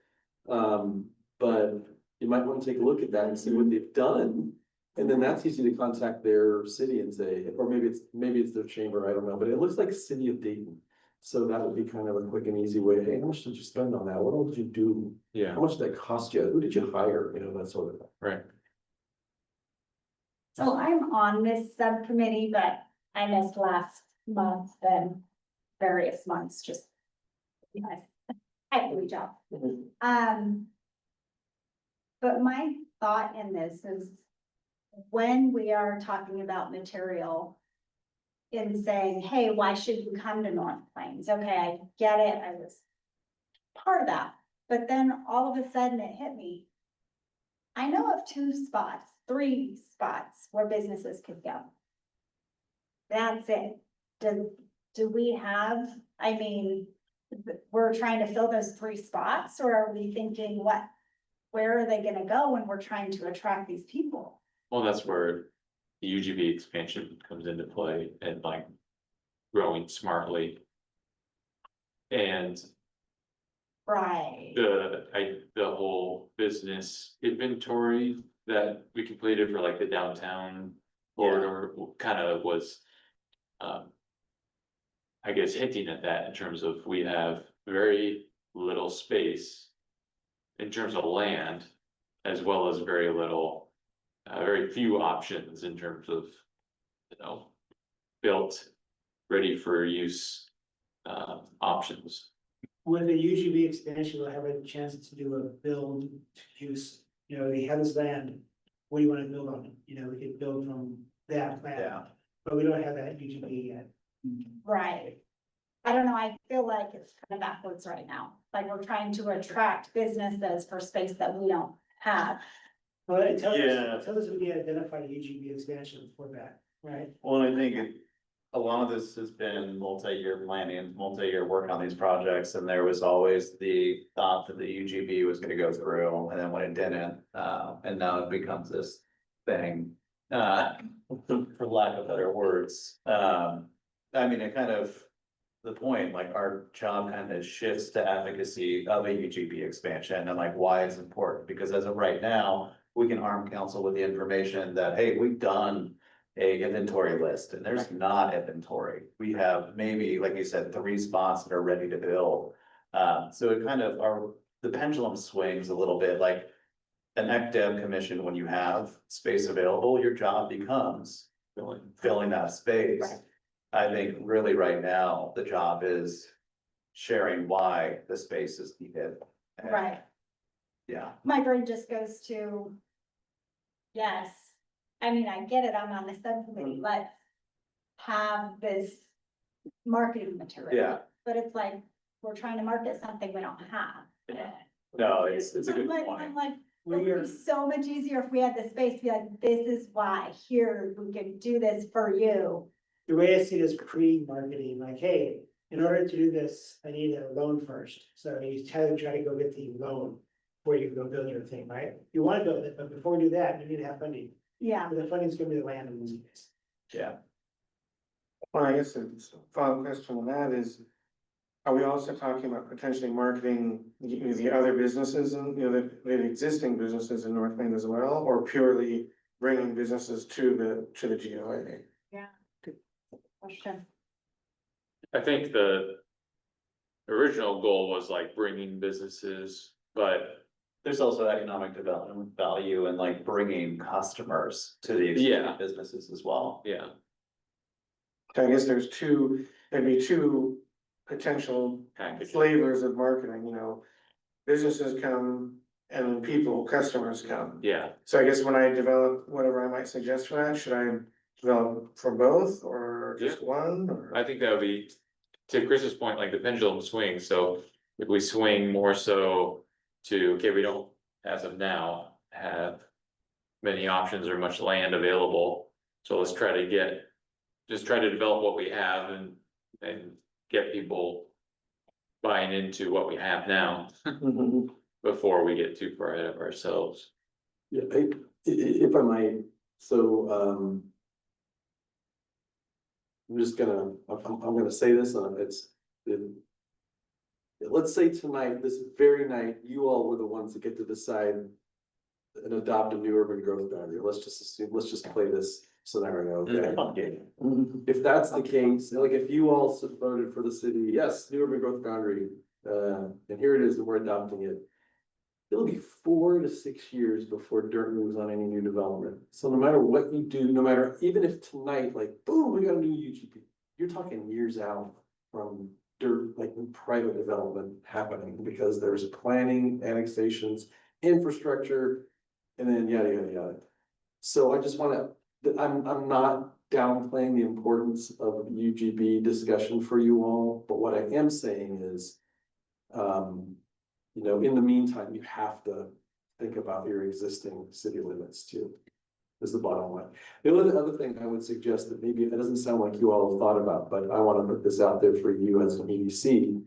But you might wanna take a look at that and see what they've done. And then that's easy to contact their city and say, or maybe it's their chamber, I don't know, but it looks like City of Dayton. So that would be kind of a quick and easy way, hey, how much did you spend on that? What all did you do? Yeah, How much did that cost you? Who did you hire? You know, that sort of thing. right. So I'm on this subcommittee, but I missed last month and various months, just. Because I have a new job. But my thought in this is. When we are talking about material. In saying, hey, why should you come to North Plains? Okay, I get it, I was. Part of that, but then all of a sudden it hit me. I know of 3 spots where businesses could go. That's it. Do we have, I mean, we're trying to fill those 3 spots, or are we thinking where are they gonna go when we're trying to attract these people? Well, that's where the UGB expansion comes into play and like growing smartly. And Right. the whole business inventory that we completed for like the downtown corridor kind of was. I guess hinting at that in terms of we have very little space. In terms of land, as well as very little, very few options in terms of, you know. Built, ready for use, options. With the UGB expansion, we'll have a chance to do a build to use, you know, we have this land. What do you wanna build on it? You know, we could build from that plan. Yeah. But we don't have that UGB yet. Right. I don't know, I feel like it's kind of backwards right now, like we're trying to attract businesses for space that we don't have. Well, tell Yeah. us if we identify UGB expansion for that, right? Well, I think a lot of this has been multi-year planning, multi-year work on these projects, and there was always the thought that the UGB was gonna go through, and then when it didn't, and now it becomes this thing. For lack of better words, I mean, it kind of. The point, like our job kind of shifts to advocacy of a UGB expansion and like why it's important, because as of right now. We can arm council with the information that, hey, we've done a inventory list and there's not inventory. We have maybe, like you said, 3 spots that are ready to build. So it kind of the pendulum swings a little bit, like an ECDEM commission, when you have space available, your job becomes filling that space. Right. I think really right now, the job is sharing why the space is needed. And, Right, Yeah, my brain just goes to. Yes, I mean, I get it, I'm on the subcommittee, let's have this marketing material. yeah, But it's like, we're trying to market something we don't have. no, it's a good I'm point. like, it We would are, be so much easier if we had the space to be like, this is why, here, we can do this for you. the way I see this pre-marketing, like, hey, in order to do this, I need a loan first. So you try to go get the loan before you go build your thing, right? You wanna build it, but before we do that, you need to have funding. Yeah, The funding's gonna be the land in this case. Yeah, Well, I guess the follow-up question on that is, are we also talking about potentially marketing the other businesses and, the existing businesses in North Main as well, or purely bringing businesses to the GOA? question. I think the original goal was like bringing businesses, but there's also economic development value in like bringing customers to the existing Yeah. businesses as well. yeah, So I guess there'd be two potential package. flavors of marketing, businesses come and then people, customers come. Yeah, So I guess when I develop whatever I might suggest for that, should I develop for both or just one or? I think that would be, to Chris's point, like the pendulum swings, so if we swing more so to, okay, we don't, as of now, have many options or much land available, so let's try to just try to develop what we have and get people buying into what we have now Mhm. before we get too far ahead of ourselves. Yeah, if I might, so, I'm gonna say this, let's say tonight, this very night, you all were the ones that get to decide and adopt a new urban growth boundary. Let's just play this scenario, okay? If that's the case, like if you all voted for the city, yes, new urban growth boundary, and here it is, and we're adopting it. It'll be 4 to 6 years before dirt moves on any new development. So no matter what you do, no matter, even if tonight, like, boom, we got a new UGP, you're talking years out from dirt, like private development happening, because there's planning, annexations, infrastructure, and then yada, yada, yada. So I just wanna, I'm not downplaying the importance of UGB discussion for you all, but what I am saying is, in the meantime, you have to think about your existing city limits too, is the bottom line. The other thing I would suggest that maybe it doesn't sound like you all have thought about, but I want to put this out there for you as an EDC,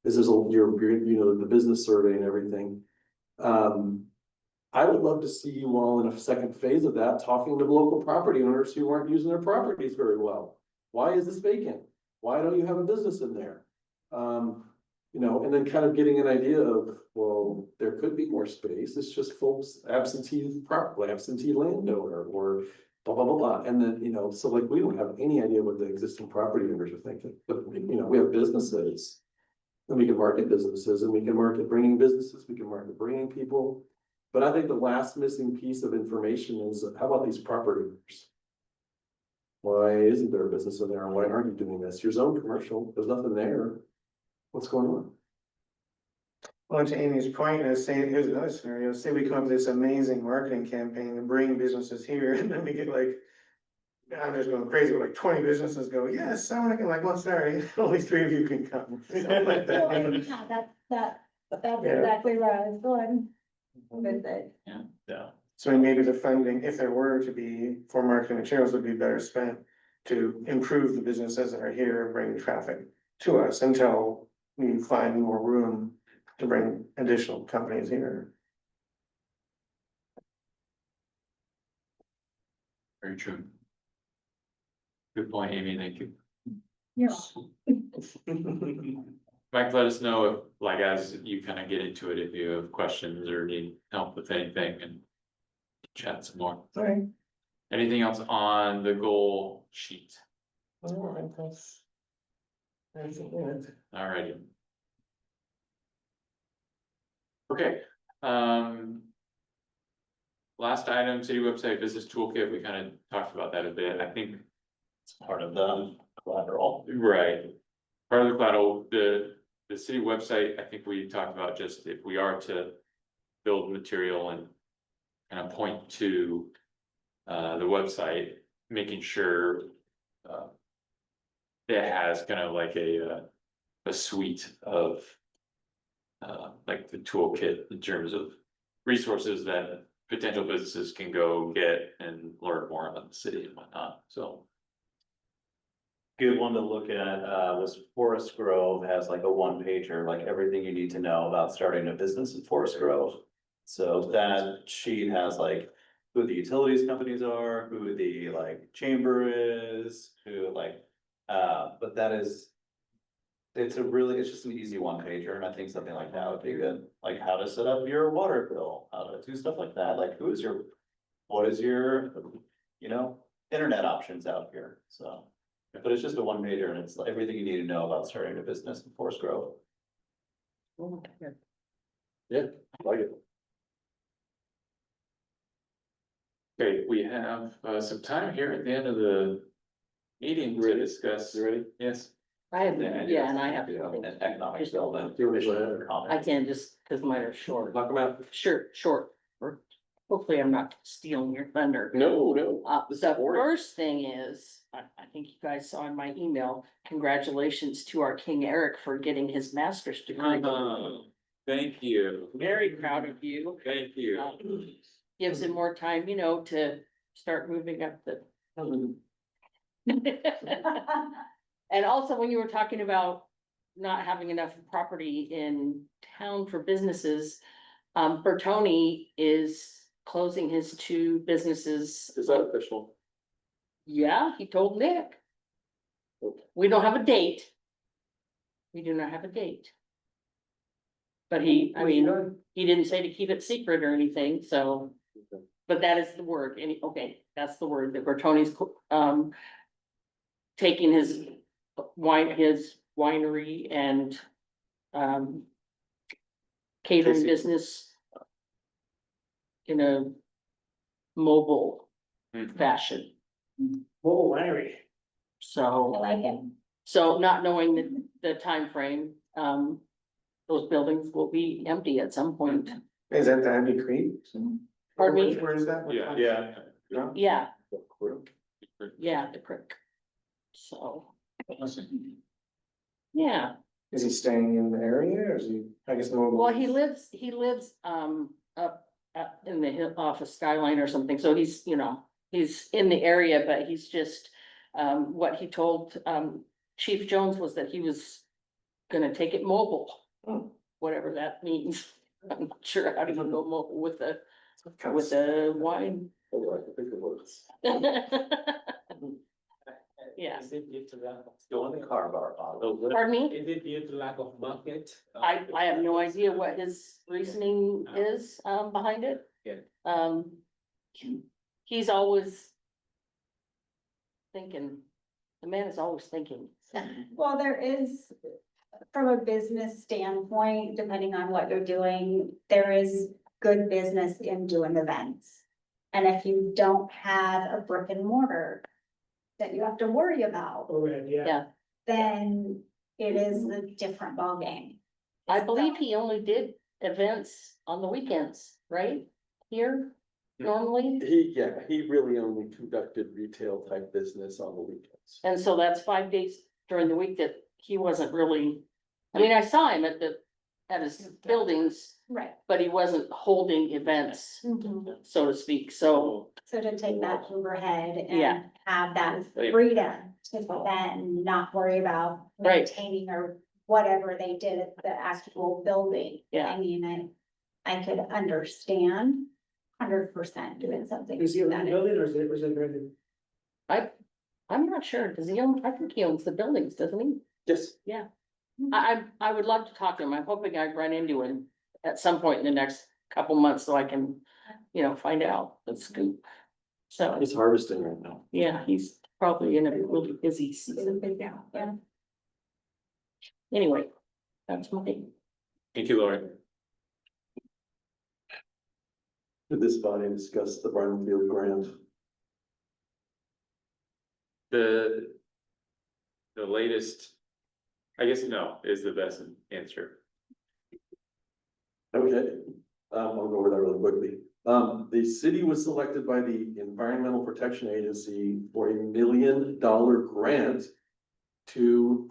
is the business survey and everything. I would love to see you all in a second phase of that, talking to local property owners who aren't using their properties very well. Why is this vacant? Why don't you have a business in there? And then kind of getting an idea of, well, there could be more space, it's just folks absentee landowner or blah, blah, blah, blah. And then, so like, we don't have any idea what the existing property owners are thinking, but we have businesses. And we can market businesses, and we can market bringing businesses, we can market bringing people. But I think the last missing piece of information is, how about these property owners? Why isn't there a business in there, and why aren't you doing this? Your zone commercial, there's nothing there. What's going on? Well, to Amy's point, here's another scenario, say we come up with this amazing marketing campaign and bring businesses here, and then we get like. I'm just going crazy, but like 20 businesses go, yes, I want to, like, well, sorry, only 3 of you can come. Something like that. Yeah, that's Yeah. exactly where I was going with it. Yeah. So maybe the funding, if there were to be for marketing materials, would be better spent to improve the businesses that are here, and bring traffic to us until we find more room to bring additional companies here. Very true. Good point, Amy, thank you. Yeah. Mike, let us know if, like, as you kind of get into it, if you have questions or need help with anything, and chat some more. Alright. Anything else on the goal sheet? Alright, that's it. Alrighty. Okay, last item, city website business toolkit, we kind of talked about that a bit, I think. It's part of the collateral. Right. Part of the collateral, the city website, I think we talked about just if we are to build material and kind of point to the website, making sure it has kind of like a suite of like the toolkit in terms of resources that potential businesses can go get and learn more about the city and whatnot, so. Good one to look at, was Forest Grove has like a one pager, like everything you need to know about starting a business in Forest Grove. So that sheet has like who the utilities companies are, who the like chamber is, who like, but that is. It's just an easy one pager, and I think something like that would be good, like how to set up your water bill, how to do stuff like that, like what is your, internet options out here, so. But it's just a one pager and it's everything you need to know about starting a business in Forest Grove. Yeah, like it. Okay, we have some time here at the end of the meeting to discuss. You ready? Yes. I have, Yeah, yeah, and I have. And economic Just- development. Do you want to go ahead? I can just, cause mine are short. Knock them out. Sure, short, or hopefully I'm not stealing your thunder. No. This is The boring. first thing is, I think you guys saw in my email, congratulations to our King Eric for getting his master's degree. Thank you, Very proud of you. thank you. Gives him more time, to start moving up the. And also, when you were talking about not having enough property in town for businesses, Bertoni is closing his 2 businesses. Is that official? Yeah, he told Nick. We don't have a date. We do not have a date. But he didn't say to keep it secret or anything, so. Okay. But that is the word, that's the word, that Bertoni's, taking his winery and, catering Tasty. business in a mobile Mhm. fashion, Mobile winery. I so. like it. So not knowing the timeframe, those buildings will be empty at some point. Is that the Abbey Creek? Pardon me? Where is that? Yeah. Yeah, yeah, the creek. So. Yeah, Is he staying in the area or is he, I guess, mobile? well, he lives, up in the hill off of Skyline or something, so he's, he's in the area, but he's just. What he told, Chief Jones was that he was gonna take it mobile. Hmm. Whatever that means. I'm not sure how to go mobile with the Kind with the wine. Oh, I think it was. Yeah. Is it due to lack of? Go in the car bar bottle. Pardon me? Is it due to lack of market? I have no idea what his reasoning is, behind it. Yeah. He's always thinking, the man is always thinking. Well, there is, from a business standpoint, depending on what you're doing, there is good business in doing events. And if you don't have a brick and mortar that you have to worry about, Overhead, yeah. Yeah. then it is a different ballgame. I believe he only did events on the weekends, right? Here, normally, He really only conducted retail type business on the weekends. and so that's 5 days during the week that he wasn't really. I mean, I saw him at his buildings, Right. but he wasn't holding events, so to speak, so. So to take that overhead Yeah. and have that Right. freedom to then not worry about Right. maintaining or whatever they did at the actual building. Yeah. I mean, I could understand 100% doing something. Is he like own the that. building or was it rented? I'm not sure, does he own, I think he owns the buildings, doesn't he? Yes. I would love to talk to him, I'm hoping I run into him at some point in the next couple months, so I can, find out the scoop. So, He's harvesting right now. yeah, he's probably in a really busy It's a season. big deal, yeah. Anyway, that's my thing. Thank you, Lori. to this body and discuss the Brownfield grant. The latest, I guess no, is the best answer. Okay, I'll go over that really quickly. The city was selected by the Environmental Protection Agency for $1 million grant to,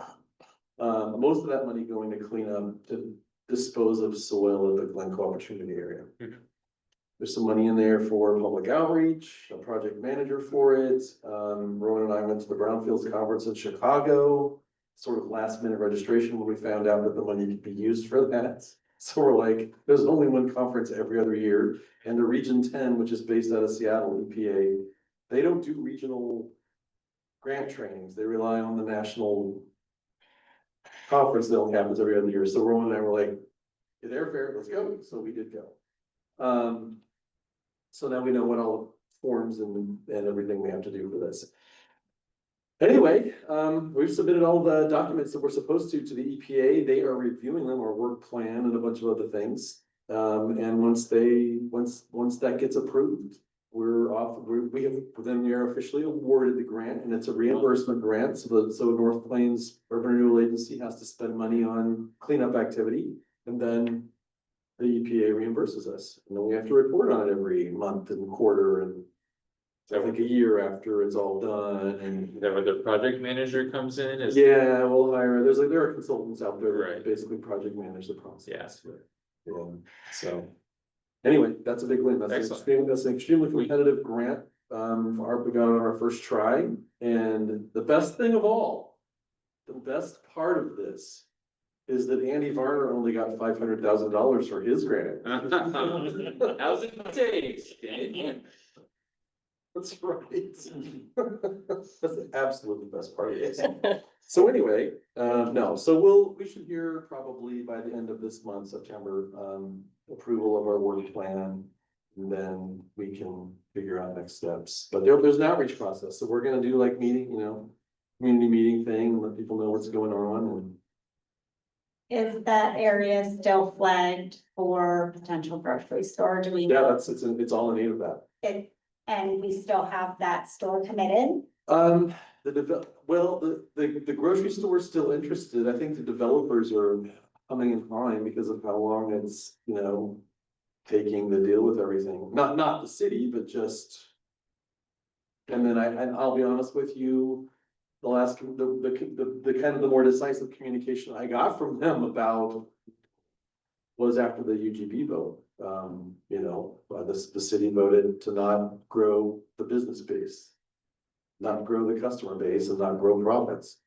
most of that money going to clean up, to dispose of soil at the Glencoe Opportunity Area. Mhm. There's some money in there for public outreach, a project manager for it. Rowan and I went to the Brownfields Conference in Chicago, sort of last minute registration when we found out that the money could be used for that. So we're like, there's only one conference every other year, and the Region 10, which is based out of Seattle, EPA, they don't do regional grant trainings. They rely on the national conference that only happens every other year. So Rowan and I were like, "Is airfare, let's go." So we did go. So now we know what all the forms and everything we have to do for this. Anyway, we've submitted all the documents that we're supposed to the EPA. They are reviewing them, our work plan and a bunch of other things. And once that gets approved, we're off, we are officially awarded the grant, and it's a reimbursement grant. So North Plains Urban Renewal Agency has to spend money on cleanup activity, and then the EPA reimburses us. And then we have to report on it every month and quarter, and I think a year after it's all done. And Is that where the project manager comes in? Is yeah, we'll hire, there are consultants out there that Right. basically project manage the process. Yeah. Yeah, so, anyway, that's a big win, Excellent. that's an extremely competitive grant, we got it on our first try, and the best thing of all, the best part of this is that Andy Varner only got $500,000 for his grant. how's it taste? That's right. That's the absolute best part of it. So anyway, no, so we should hear probably by the end of this month, September, approval of our work plan. And then we can figure out next steps, but there's an outreach process, so we're gonna do like meeting, community meeting thing, let people know what's going on and. Is that area still flagged for potential grocery store? Do we Yeah, know it's all in aid of that. it? And we still have that store committed? The grocery store is still interested. I think the developers are coming in line because of how long it's, taking to deal with everything. Not the city, but just. And then I'll be honest with you, the kind of the more decisive communication I got from them about was after the UGB vote. The city voted to not grow the business base, not grow the customer base, and not grow profits.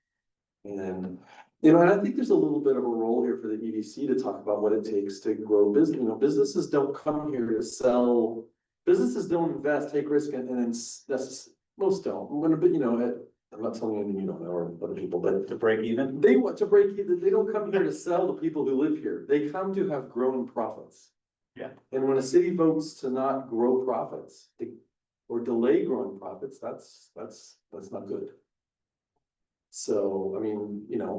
And, and I think there's a little bit of a role here for the EDC to talk about what it takes to grow business. Businesses don't come here to sell, businesses don't invest, take risk, and then most don't. I'm not telling you anything you don't know or other people, but To break even? they want to break even. They don't come here to sell to people who live here. They come to have grown profits. Yeah. And when a city votes to not grow profits, or delay growing profits, that's not good. So,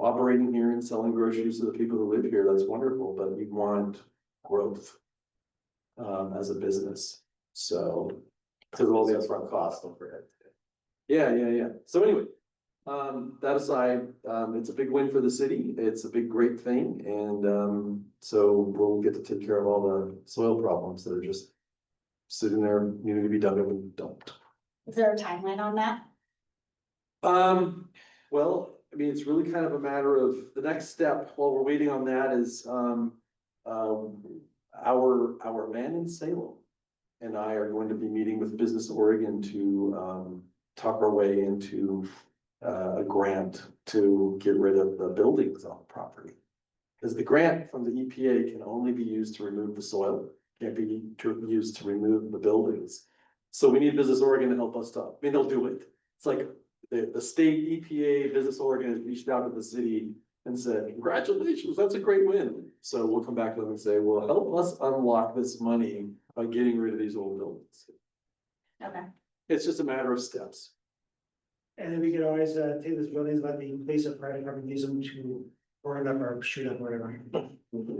operating here and selling groceries to the people who live here, that's wonderful, but we want growth. As a business, so. Because of all the upfront costs, don't forget. Yeah. So anyway, that aside, it's a big win for the city. It's a big, great thing. And, so we'll get to take care of all the soil problems that are just sitting there, needing to be dug up and dumped. Is there a timeline on that? Well, it's really kind of a matter of the next step while we're waiting on that is, our man in Salem and I are going to be meeting with Business Oregon to, talk our way into, a grant to get rid of the buildings on the property. Because the grant from the EPA can only be used to remove the soil, can't be used to remove the buildings. So we need Business Oregon to help us they'll do it. It's like the state EPA, Business Oregon has reached out to the city and said, congratulations, that's a great win. So we'll come back to them and say, well, help us unlock this money by getting rid of these old buildings. Okay. It's just a matter of steps. And then we could always take this buildings, let the police or fire department use them to burn up or shoot up, whatever.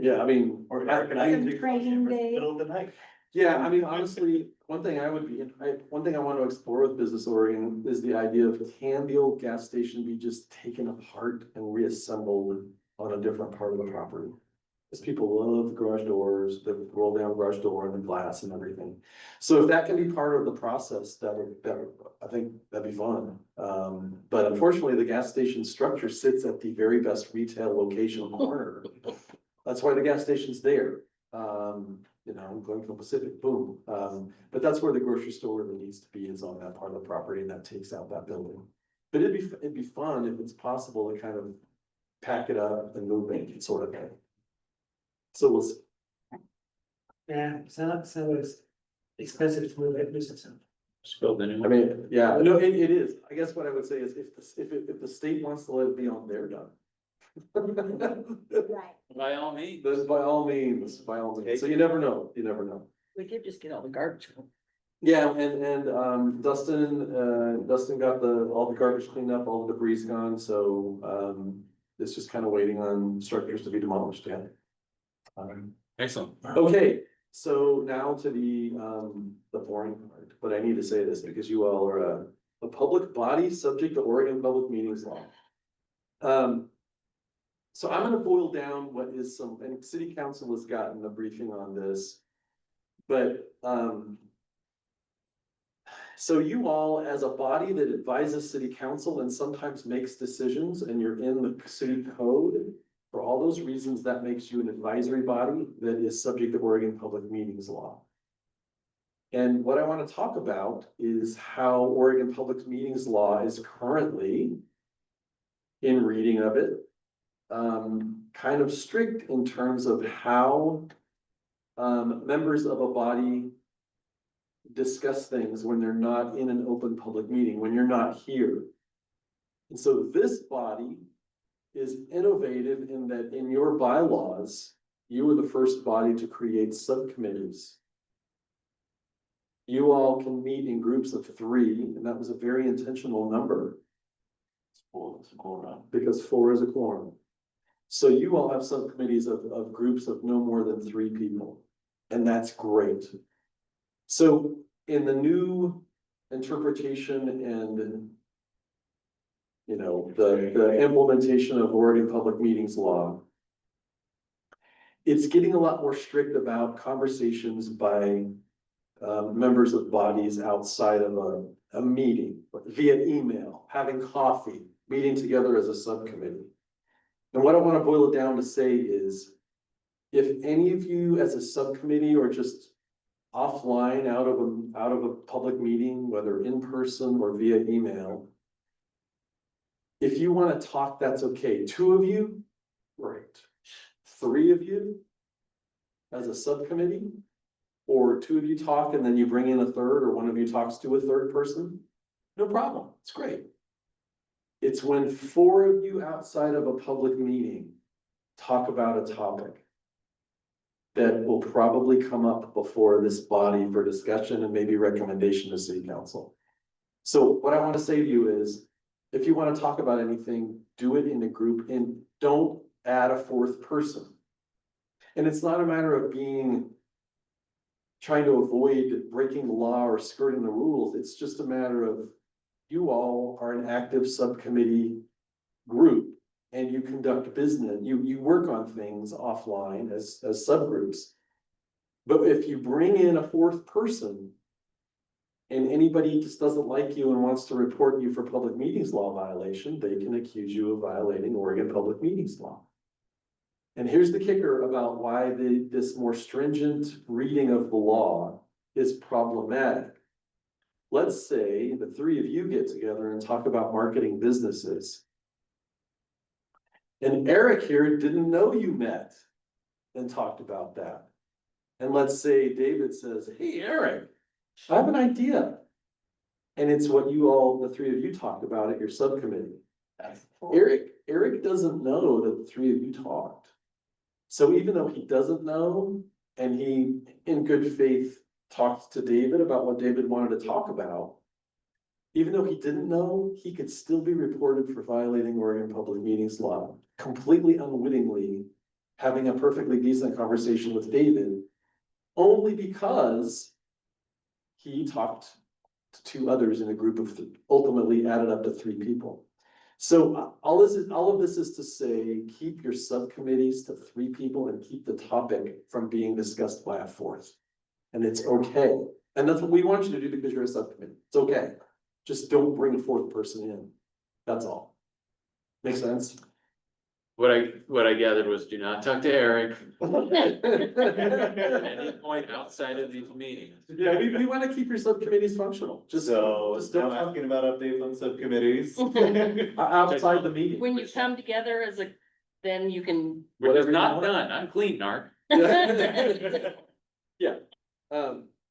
Yeah, Or Some training day. Middle of the night. Yeah, I mean, honestly, one thing I want to explore with Business Oregon is the idea of, can the old gas station be just taken apart and reassembled on a different part of the property? Because people love the garage doors, the roll down garage door and the glass and everything. So if that can be part of the process, I think that'd be fun. But unfortunately, the gas station structure sits at the very best retail location on the corner. That's why the gas station's there. You know, going from Pacific, boom. But that's where the grocery store really needs to be, is on that part of the property, and that takes out that building. But it'd be fun if it's possible to kind of pack it up and move it, sort of thing. So we'll see. Yeah, it's expensive to move it, business. Just build a new I one. mean, yeah, no, it is. I guess what I would say is, if the state wants to let it be on their dime. Right. By all means. This by all means, so you never know, We could just get all the garbage. Yeah, and Dustin got all the garbage cleaned up, all the debris gone, so it's just kind of waiting on structures to be demolished, yeah. Excellent. Okay, so now to the boring part, but I need to say this because you all are a public body subject to Oregon Public Meetings Law. So I'm gonna boil down what is and city council has gotten a briefing on this. But, so you all, as a body that advises city council and sometimes makes decisions, and you're in the city code, for all those reasons, that makes you an advisory body that is subject to Oregon Public Meetings Law. And what I want to talk about is how Oregon Public Meetings Law is currently, in reading of it, kind of strict in terms of how members of a body discuss things when they're not in an open public meeting, when you're not here. And so this body is innovative in that in your bylaws, you were the first body to create subcommittees. You all can meet in groups of 3, and that was a very intentional number. Because 4 is a quorum. So you all have subcommittees of groups of no more than 3 people, and that's great. So in the new interpretation and, you know, the implementation of Oregon Public Meetings Law, it's getting a lot more strict about conversations by members of bodies outside of a meeting, via email, having coffee, meeting together as a subcommittee. And what I want to boil it down to say is, if any of you as a subcommittee or just offline out of a public meeting, whether in person or via email, if you want to talk, that's okay. 2 of you, great. 3 of you as a subcommittee, or 2 of you talk and then you bring in a third, or 1 of you talks to a third person, no problem. It's great. It's when 4 of you outside of a public meeting talk about a topic that will probably come up before this body for discussion and maybe recommendation to city council. So what I want to say to you is, if you want to talk about anything, do it in a group and don't add a 4th person. And it's not a matter of trying to avoid breaking the law or skirting the rules. It's just a matter of, you all are an active subcommittee group and you conduct business, you work on things offline as subgroups. But if you bring in a 4th person and anybody just doesn't like you and wants to report you for public meetings law violation, they can accuse you of violating Oregon Public Meetings Law. And here's the kicker about why this more stringent reading of the law is problematic. Let's say the 3 of you get together and talk about marketing businesses. And Eric here didn't know you met and talked about that. And let's say David says, hey, Eric, I have an idea. And it's what you all, the 3 of you talked about at your subcommittee. Eric doesn't know that the 3 of you talked. So even though he doesn't know, and he, in good faith, talked to David about what David wanted to talk about, even though he didn't know, he could still be reported for violating Oregon Public Meetings Law, completely unwittingly having a perfectly decent conversation with David only because he talked to two others in a group of, ultimately added up to 3 people. So all of this is to say, keep your subcommittees to 3 people and keep the topic from being discussed by a 4th. And it's okay. And that's what we want you to do because you're a subcommittee. It's okay. Just don't bring a 4th person in. That's all. Make sense? What I gathered was do not talk to Eric at any point outside of these meetings. Yeah, we want to keep your subcommittees functional. Just So, just now don't asking about updates on subcommittees. outside the meeting. When you come together as a, then you can. We're just Whatever you not want. done. I'm clean, Narc.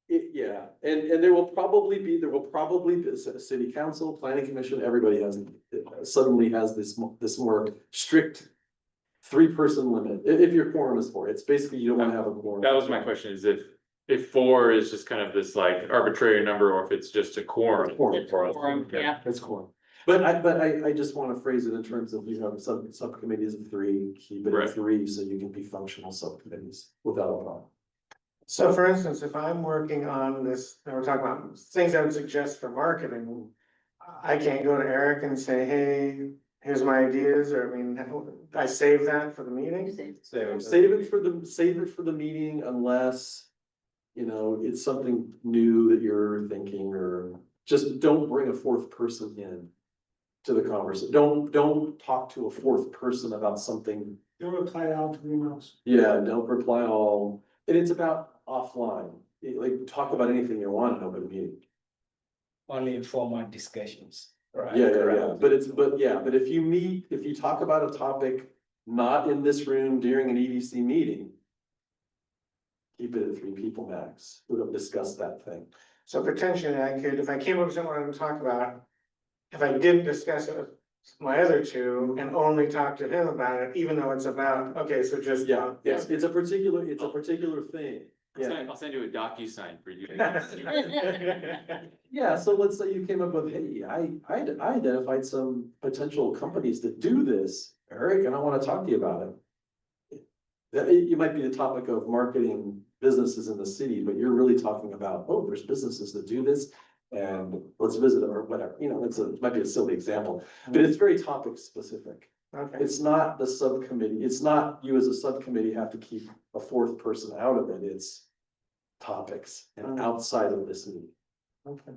Yeah, and there will probably be a city council, planning commission, everybody suddenly has this more strict 3-person limit, if your quorum is 4, it's basically you don't wanna have a quorum. That was my question, is if 4 is just kind of this like arbitrary number, or if it's just a quorum. Quorum. Quorum, yeah. It's quorum. But I just wanna phrase it in terms of, you have subcommittees of 3, keep it Right. at 3, so you can be functional subcommittees without a problem. So for instance, if I'm working on this, and we're talking about things I would suggest for marketing. I can't go to Eric and say, hey, here's my ideas, or I mean, I save that for the meeting. Save it for the meeting unless, it's something new that you're thinking, or just don't bring a 4th person in to the conversation. Don't talk to a 4th person about something. Don't reply to all the emails. Yeah, don't reply all, and it's about offline, like talk about anything you want in an open meeting. Only informal discussions, right? Yeah, but if you talk about a topic not in this room during an EDC meeting. Keep it at 3 people max, who have discussed that thing. So potentially I could, if I came up with something I want to talk about, if I didn't discuss it with my other 2 and only talk to him about it, even though it's about, okay, so just. Yeah, it's a particular thing. I'll send you a DocuSign for you. Yeah, so let's say you came up with, hey, I identified some potential companies that do this, Eric, and I wanna talk to you about it. It might be the topic of marketing businesses in the city, but you're really talking about, oh, there's businesses that do this. And let's visit them or whatever, it might be a silly example, but it's very topic specific. Okay, It's not the subcommittee, it's not you as a subcommittee have to keep a 4th person out of it, it's topics and outside of this meeting. okay.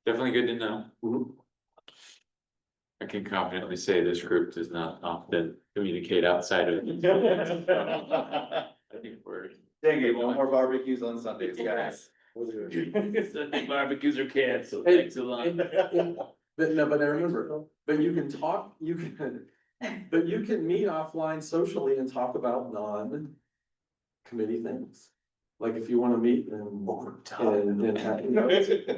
Definitely good to know. Mhm. I can confidently say this group does not often communicate outside of. I think we're. Dang it, no more barbecues on Sundays, guys. Sunday barbecues are canceled, And- thanks a lot. But I remember, but you can meet offline socially and talk about non-committee things. Like if you wanna meet and have,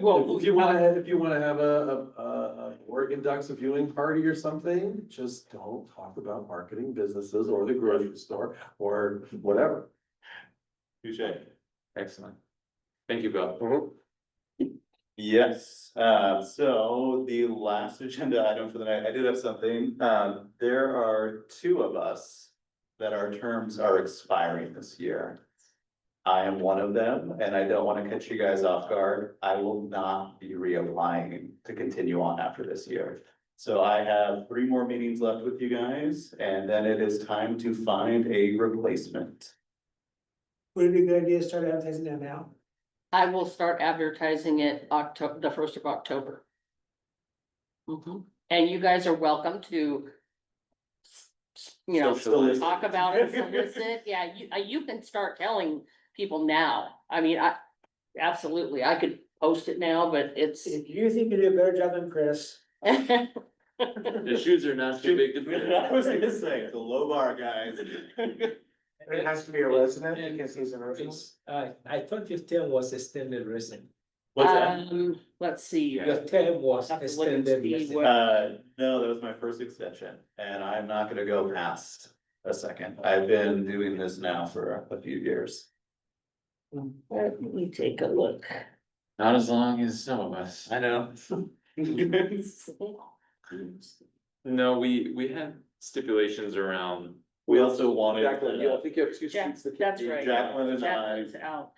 Well, if you wanna have a Oregon Ducks viewing party or something, just don't talk about marketing businesses or the grocery store or whatever. Touche. Excellent. Thank you, Bill. Yes, so the last agenda item for the night, I did have something, there are 2 of us that our terms are expiring this year. I am one of them, and I don't wanna catch you guys off guard, I will not be reapplying to continue on after this year. So I have 3 more meetings left with you guys, and then it is time to find a replacement. Would it be a good idea to start advertising that now? I will start advertising it the 1st of October. And you guys are welcome to. Socialize. Talk about it, solicit, yeah, you can start telling people now, I mean, absolutely, I could post it now, but it's. If you think you do a better job than Chris, The shoes are not too big to fit. I was gonna say, it's a low bar, guys. It has to be a resident because he's a resident. I thought your term was extended resident. What's that? Let's see, Your term was Have to look and extended see resident. what- No, that was my first extension, and I'm not gonna go past a second. I've been doing this now for a few years. let me take a look. Not as long as some of us. I know. No, we had stipulations around We also wanted. Jacqueline, yeah, I think you have two Jack, streets that. that's right. Jacqueline and I- Jacqueline's out.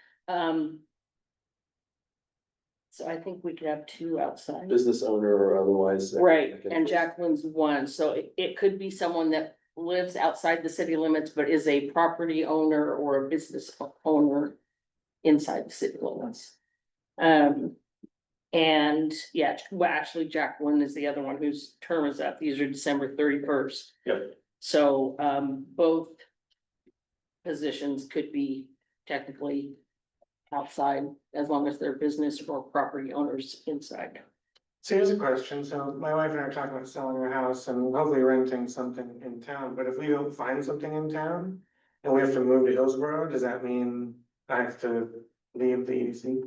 So I think we could have two outside. Business owner or otherwise. Right, and Jacqueline's one, so it could be someone that lives outside the city limits, but is a property owner or a business owner inside the city limits. And yeah, well, actually Jacqueline is the other one whose term is up. These are December 31st. Yep. So, both positions could be technically outside as long as they're business or property owners inside. So here's a question, so my wife and I are talking about selling our house and hopefully renting something in town, but if we don't find something in town. And we have to move to Hillsborough, does that mean I have to leave the EDC?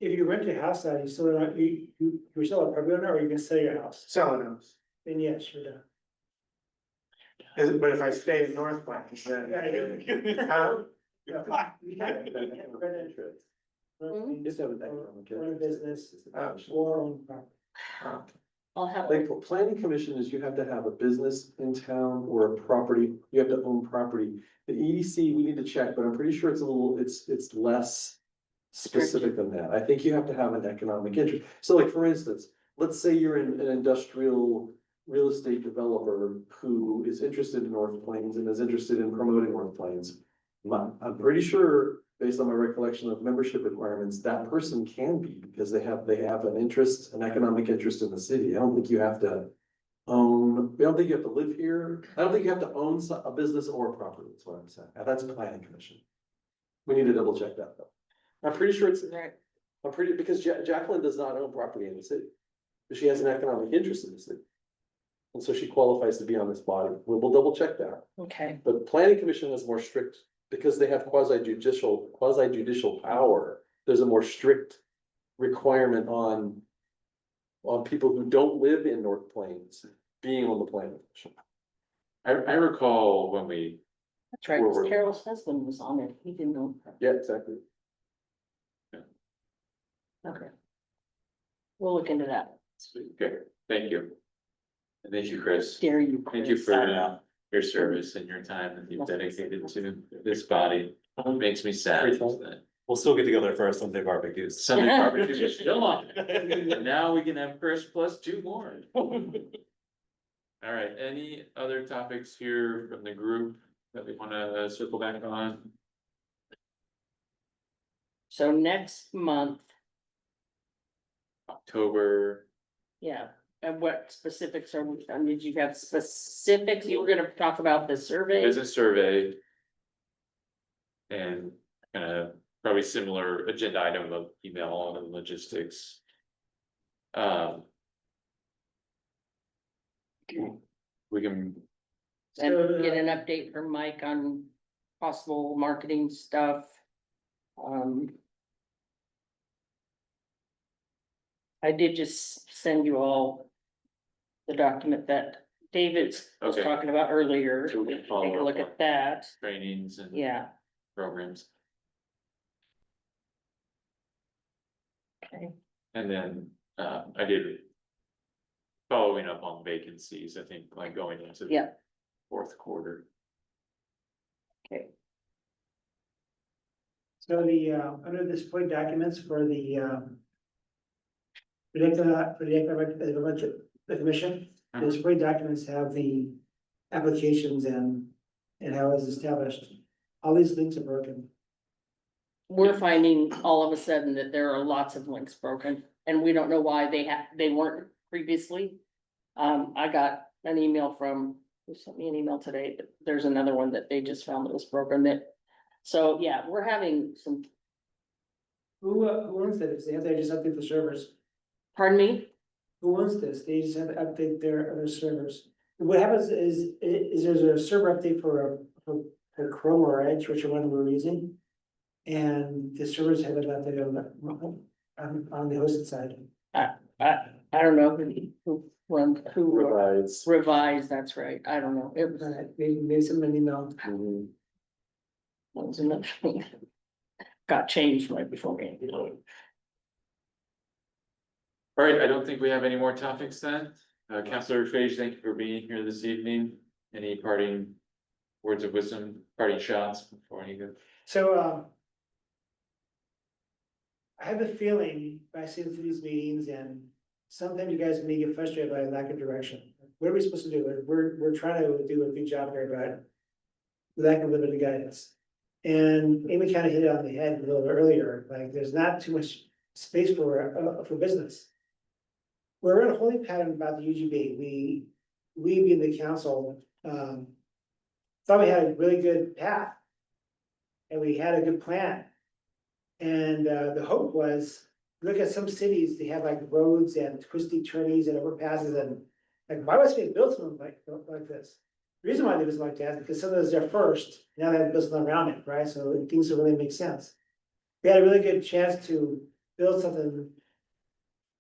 If you rent your house out, you still not, you're still a property owner, or you can sell your house, Sell a house? then yes, you're done. Is it, but if I stay in North Plains, then. Huh? You can't rent it. Mhm. Just have an economic Run a business, interest. or own property. I'll have, Like, for planning commission is you have to have a business in town or a property, you have to own property. The EDC, we need to check, but I'm pretty sure it's a little, it's less specific than that. I think you have to have an economic interest. So like, for instance, let's say you're an industrial real estate developer who is interested in North Plains and is interested in promoting North Plains. I'm pretty sure, based on my recollection of membership requirements, that person can be, because they have an interest, an economic interest in the city. I don't think you have to own, I don't think you have to live here. I don't think you have to own a business or a property, that's what I'm saying. Now, that's planning commission. We need to double check that though. I'm pretty sure it's, right, because Jacqueline does not own property in the city. But she has an economic interest in the city. And so she qualifies to be on this body. We'll double check that. okay, But planning commission is more strict because they have quasi judicial power. There's a more strict requirement on people who don't live in North Plains being on the planning commission. I recall when we, that's right, 'cause Forward. Carol's husband was on it, he didn't know. Yeah, exactly. Okay. We'll look into that. okay, thank you. And thank you, Chris. Dare you. Thank you Chris. for your service and your time that you've dedicated to this body. It makes me sad that We'll still get together for our Sunday barbecues. Sunday barbecues are still on. And now we can have Chris plus two more. All right, any other topics here from the group that we wanna circle back on? So next month, October, yeah, and what specifics are we, did you have specifics? You were gonna talk about the survey? business survey. And probably similar agenda item of email and logistics. We can, And get an update from Mike on possible marketing stuff. I did just send you all the document that David was Okay. talking about earlier. So we can follow Take a up look on at that, trainings and yeah, programs, okay, and then, I did. Following up on vacancies, I think, like going into the yeah, fourth quarter. okay. So under the support documents for the economic development, the commission, the support documents have the applications and how it's established. All these links are broken. We're finding all of a sudden that there are lots of links broken, and we don't know why they weren't previously. I got an email from, who sent me an email today, but there's another one that they just found that was broken that. So, yeah, we're having some, Who owns this? They have to just update the servers. pardon me, Who owns this? They just have to update their other servers. What happens is there's a server update for Chrome or Edge, which are one we're using. And the servers haven't updated on the hosted side. I don't know who Provides. revised, that's right, I don't know, it was, Maybe somebody emailed. Mhm. was another thing. Got changed right before me. All right, I don't think we have any more topics then. Counselor Phage, thank you for being here this evening. Any parting words of wisdom, parting shots before you go? So, I have a feeling by sitting through these meetings and sometimes you guys may get frustrated by lack of direction. What are we supposed to do? We're trying to do a good job here, but lack of limited guidance. And Amy kind of hit it on the head a little bit earlier, like there's not too much space for business. We're in a holding pattern about the UGB. We being the council, thought we had a really good path. And we had a good plan. And the hope was, look at some cities, they have like roads and twisty turnies and overpasses and like, why was we build something like this? The reason why they was like that is because some of those are first, now they have built something around it, right? So things will really make sense. We had a really good chance to build something,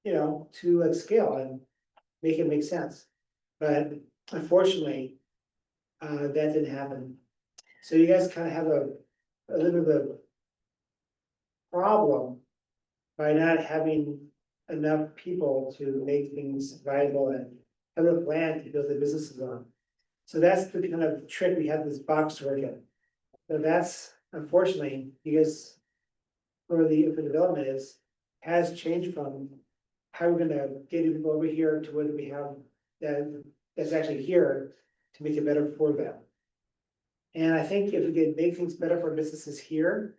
you know, to scale and make it make sense. But unfortunately, that didn't happen. So you guys kind of have a little bit of a problem by not having enough people to make things viable and have enough land to build the businesses on. So that's the kind of trick we have this box to work in. So that's unfortunately, you guys, for the development has changed from how we're gonna get people over here to what we have that's actually here to make it better for them. And I think if we could make things better for businesses here,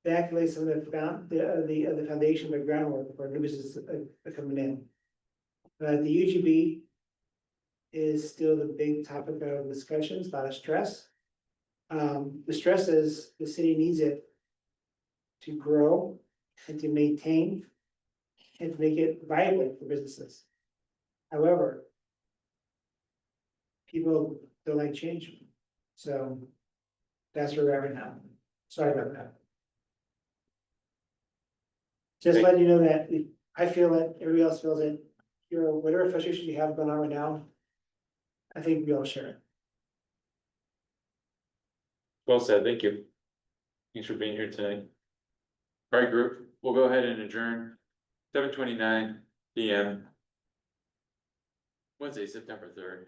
that can lay some of the foundation, the groundwork for new businesses coming in. The UGB is still the big topic of discussions, a lot of stress. The stress is the city needs it to grow and to maintain and to make it viable for businesses. However, people don't like change. So that's where we're at right now. Sorry about that. Just letting you know that if I feel it, everybody else feels it, whatever frustration you have going on right now, I think we all share it. Well said, thank you. Thanks for being here tonight. All right, group, we'll go ahead and adjourn, 7:29 PM. Wednesday, September 3rd.